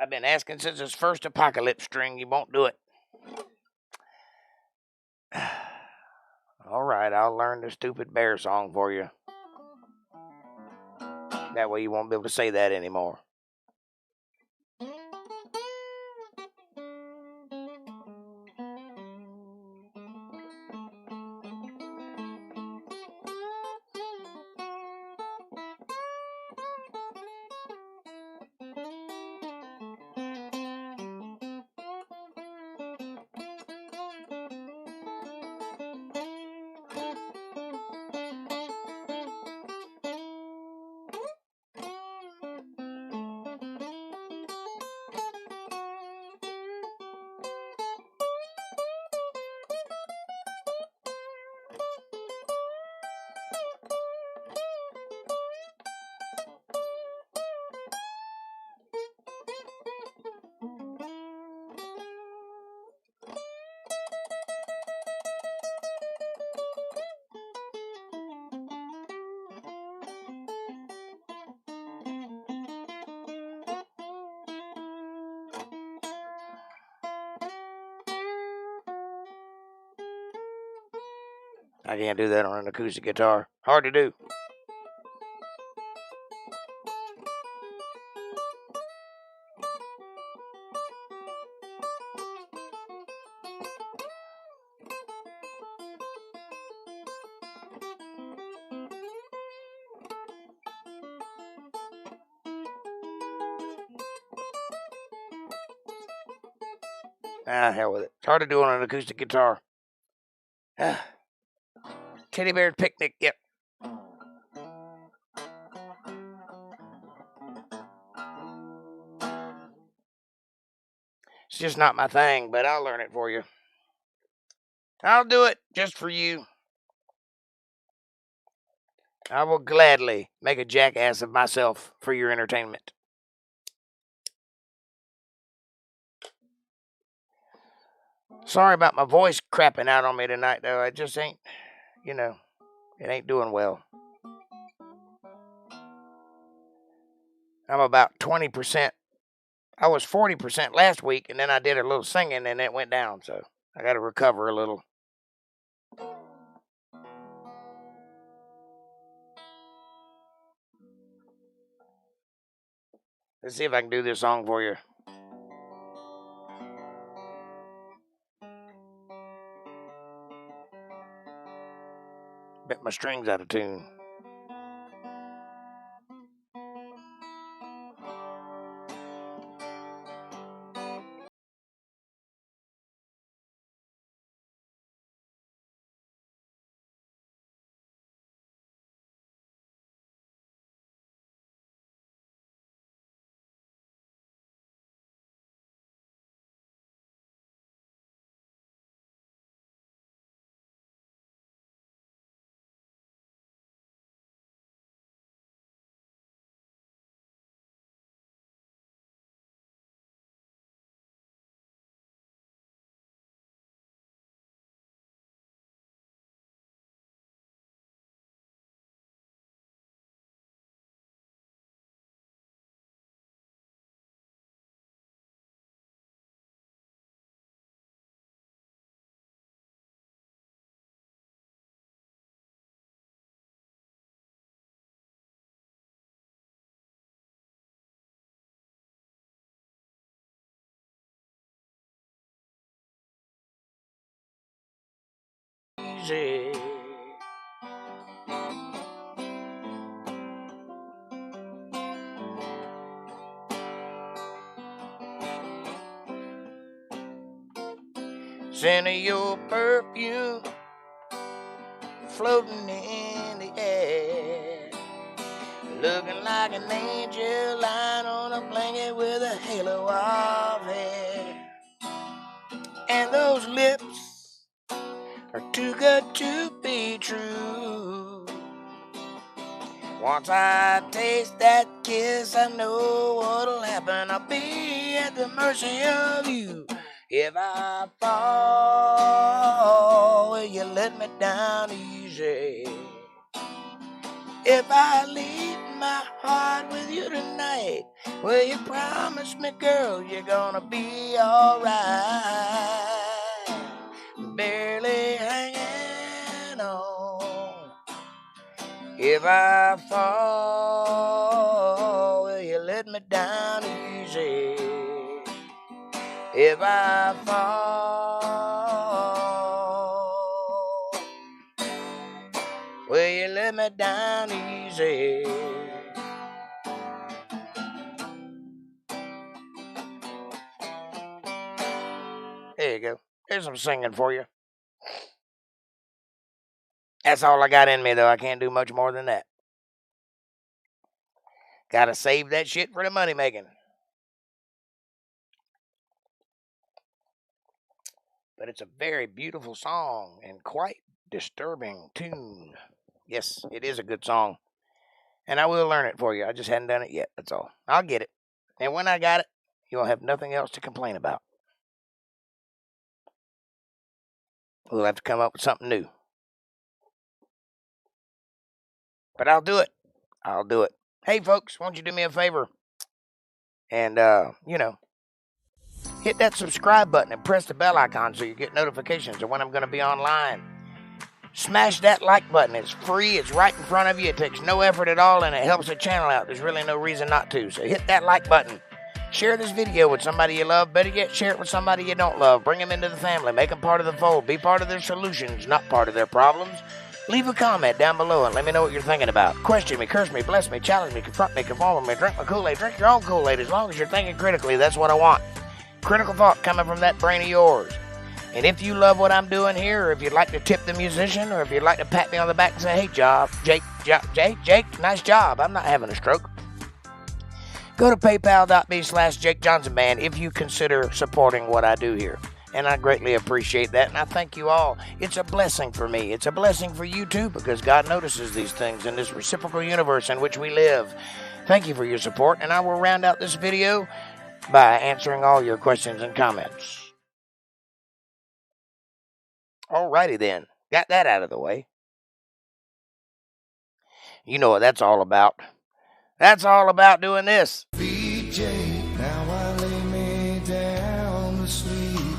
I've been asking since his first Apocalypse string. You won't do it. All right, I'll learn the stupid bear song for you. That way you won't be able to say that anymore. I can't do that on an acoustic guitar. Hard to do. Hell with it. It's hard to do on an acoustic guitar. Teddy Bear Picnic, yep. It's just not my thing, but I'll learn it for you. I'll do it just for you. I will gladly make a jackass of myself for your entertainment. Sorry about my voice crapping out on me tonight, though. I just ain't, it ain't doing well. I'm about 20%. I was 40% last week, and then I did a little singing, and it went down, so I got to recover a little. Let's see if I can do this song for you. Bet my string's out of tune. Easy. Scent of your perfume floating in the air, looking like an angel lying on a blanket with a halo of hair. And those lips are too good to be true. Once I taste that kiss, I know what'll happen. I'll be at the mercy of you. If I fall, will you let me down easy? If I leave my heart with you tonight, will you promise me, girl, you're gonna be alright? Barely hanging on. If I fall, will you let me down easy? If I fall, will you let me down easy? There you go. Here's some singing for you. That's all I got in me, though. I can't do much more than that. Gotta save that shit for the money making. But it's a very beautiful song and quite disturbing tune. Yes, it is a good song. And I will learn it for you. I just hadn't done it yet. That's all. I'll get it. And when I got it, you'll have nothing else to complain about. We'll have to come up with something new. But I'll do it. I'll do it. Hey, folks, won't you do me a favor? And, hit that subscribe button and press the bell icon so you get notifications of when I'm going to be online. Smash that like button. It's free. It's right in front of you. It takes no effort at all, and it helps the channel out. There's really no reason not to. So hit that like button. Share this video with somebody you love. Better yet, share it with somebody you don't love. Bring them into the family. Make them part of the fold. Be part of their solutions, not part of their problems. Leave a comment down below and let me know what you're thinking about. Question me, curse me, bless me, challenge me, confront me, conform me, drink my Kool-Aid. Drink your own Kool-Aid. As long as you're thinking critically, that's what I want. Critical thought coming from that brain of yours. And if you love what I'm doing here, or if you'd like to tip the musician, or if you'd like to pat me on the back and say, hey, Jake, nice job. I'm not having a stroke. Go to paypal.me/Jake Johnson Band if you consider supporting what I do here. And I greatly appreciate that, and I thank you all. It's a blessing for me. It's a blessing for you, too, because God notices these things in this reciprocal universe in which we live. Thank you for your support, and I will round out this video by answering all your questions and comments. Alrighty then, got that out of the way. You know what that's all about. That's all about doing this. BJ, now I lay me down to sleep.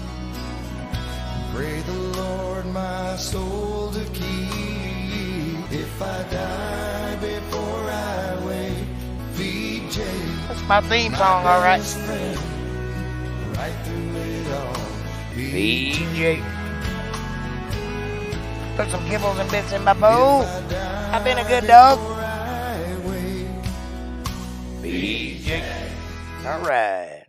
Pray the Lord my soul to keep. If I die before I wake, BJ, That's my theme song, alright. Right through it all. BJ. Put some kibbles and bits in my bowl. I've been a good dog. BJ. Alright.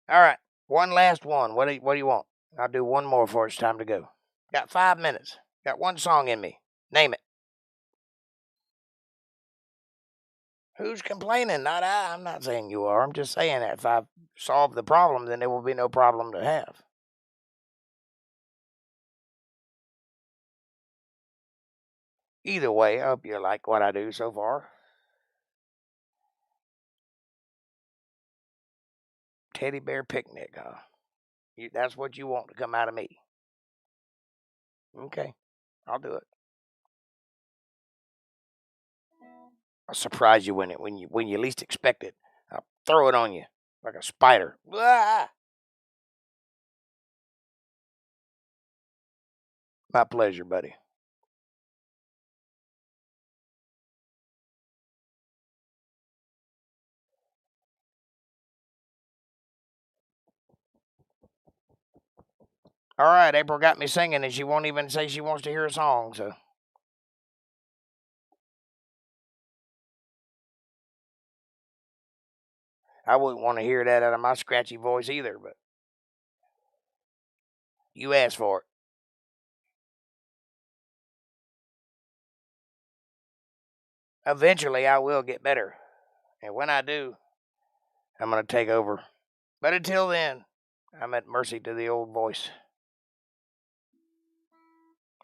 Alright. One last one. What do you want? I'll do one more before it's time to go. Got 5 minutes. Got one song in me. Name it. Who's complaining? Not I. I'm not saying you are. I'm just saying that if I solve the problem, then there will be no problem to have. Either way, I hope you like what I do so far. Teddy bear picnic, huh? That's what you want to come out of me. Okay, I'll do it. I'll surprise you when you least expect it. I'll throw it on you like a spider. Blah! My pleasure, buddy. All right, April got me singing, and she won't even say she wants to hear a song, so. I wouldn't want to hear that out of my scratchy voice either, but you asked for it. Eventually, I will get better. And when I do, I'm going to take over. But until then, I'm at mercy to the old voice.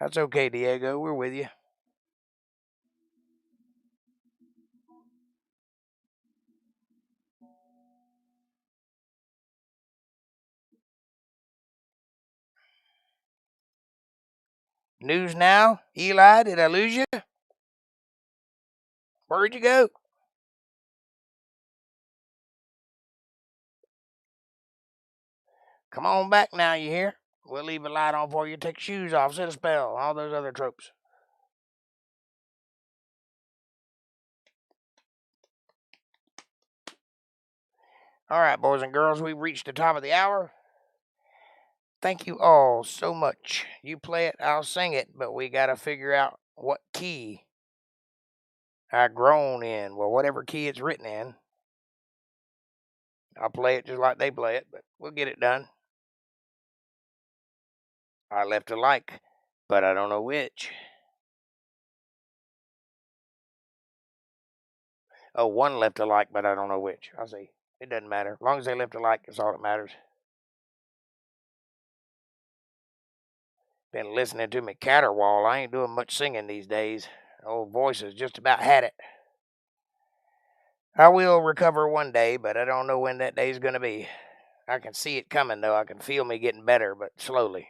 That's okay, Diego. We're with you. News now? Eli, did I lose you? Where'd you go? Come on back now, you hear? We'll leave a light on for you. Take your shoes off, sit a spell, all those other tropes. All right, boys and girls, we've reached the top of the hour. Thank you all so much. You play it, I'll sing it, but we got to figure out what key I groan in. Well, whatever key it's written in. I'll play it just like they play it, but we'll get it done. I left a like, but I don't know which. Oh, one left a like, but I don't know which. I'll see. It doesn't matter. As long as they left a like, that's all that matters. Been listening to me caterwaul. I ain't doing much singing these days. Old voice has just about had it. I will recover one day, but I don't know when that day's going to be. I can see it coming, though. I can feel me getting better, but slowly.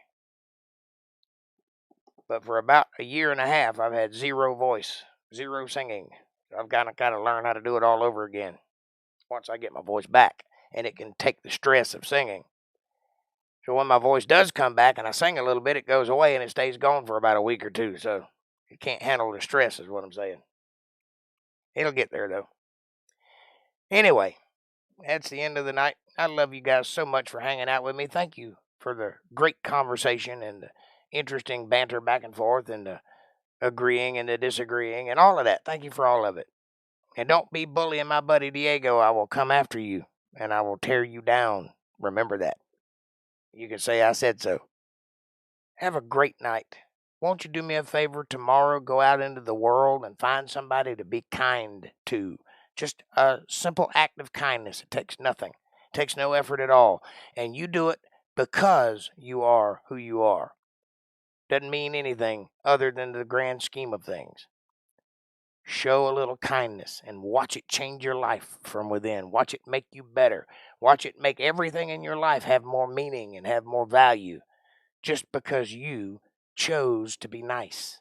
But for about a year and a half, I've had zero voice, zero singing. I've got to learn how to do it all over again once I get my voice back, and it can take the stress of singing. So when my voice does come back and I sing a little bit, it goes away and it stays gone for about a week or two. So it can't handle the stress is what I'm saying. It'll get there, though. Anyway, that's the end of the night. I love you guys so much for hanging out with me. Thank you for the great conversation and the interesting banter back and forth and the agreeing and the disagreeing and all of that. Thank you for all of it. And don't be bullying my buddy Diego. I will come after you and I will tear you down. Remember that. You can say I said so. Have a great night. Won't you do me a favor tomorrow? Go out into the world and find somebody to be kind to. Just a simple act of kindness. It takes nothing. It takes no effort at all. And you do it because you are who you are. Doesn't mean anything other than the grand scheme of things. Show a little kindness and watch it change your life from within. Watch it make you better. Watch it make everything in your life have more meaning and have more value just because you chose to be nice.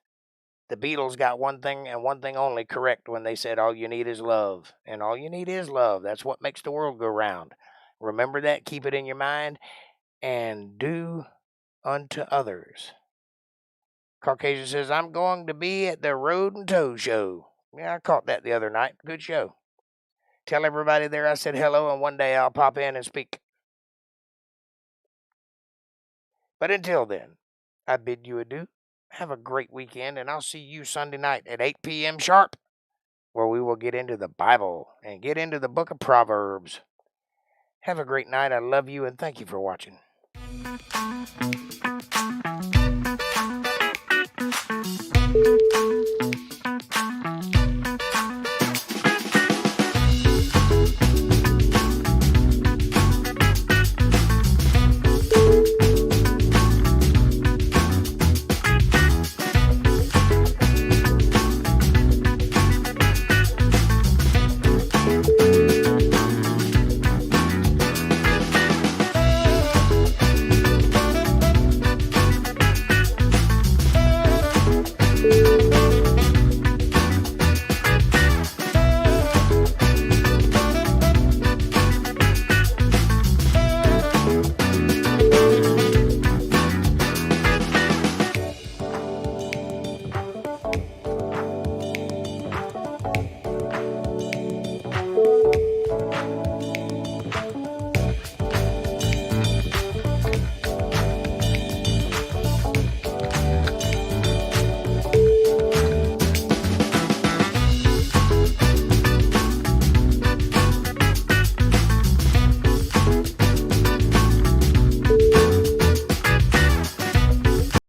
The Beatles got one thing and one thing only correct when they said all you need is love. And all you need is love. That's what makes the world go round. Remember that. Keep it in your mind. And do unto others. Caucasian says, I'm going to be at the Road and Toe show. Yeah, I caught that the other night. Good show. Tell everybody there I said hello, and one day I'll pop in and speak. But until then, I bid you adieu. Have a great weekend, and I'll see you Sunday night at 8 p.m. sharp, where we will get into the Bible and get into the book of Proverbs. Have a great night. I love you, and thank you for watching.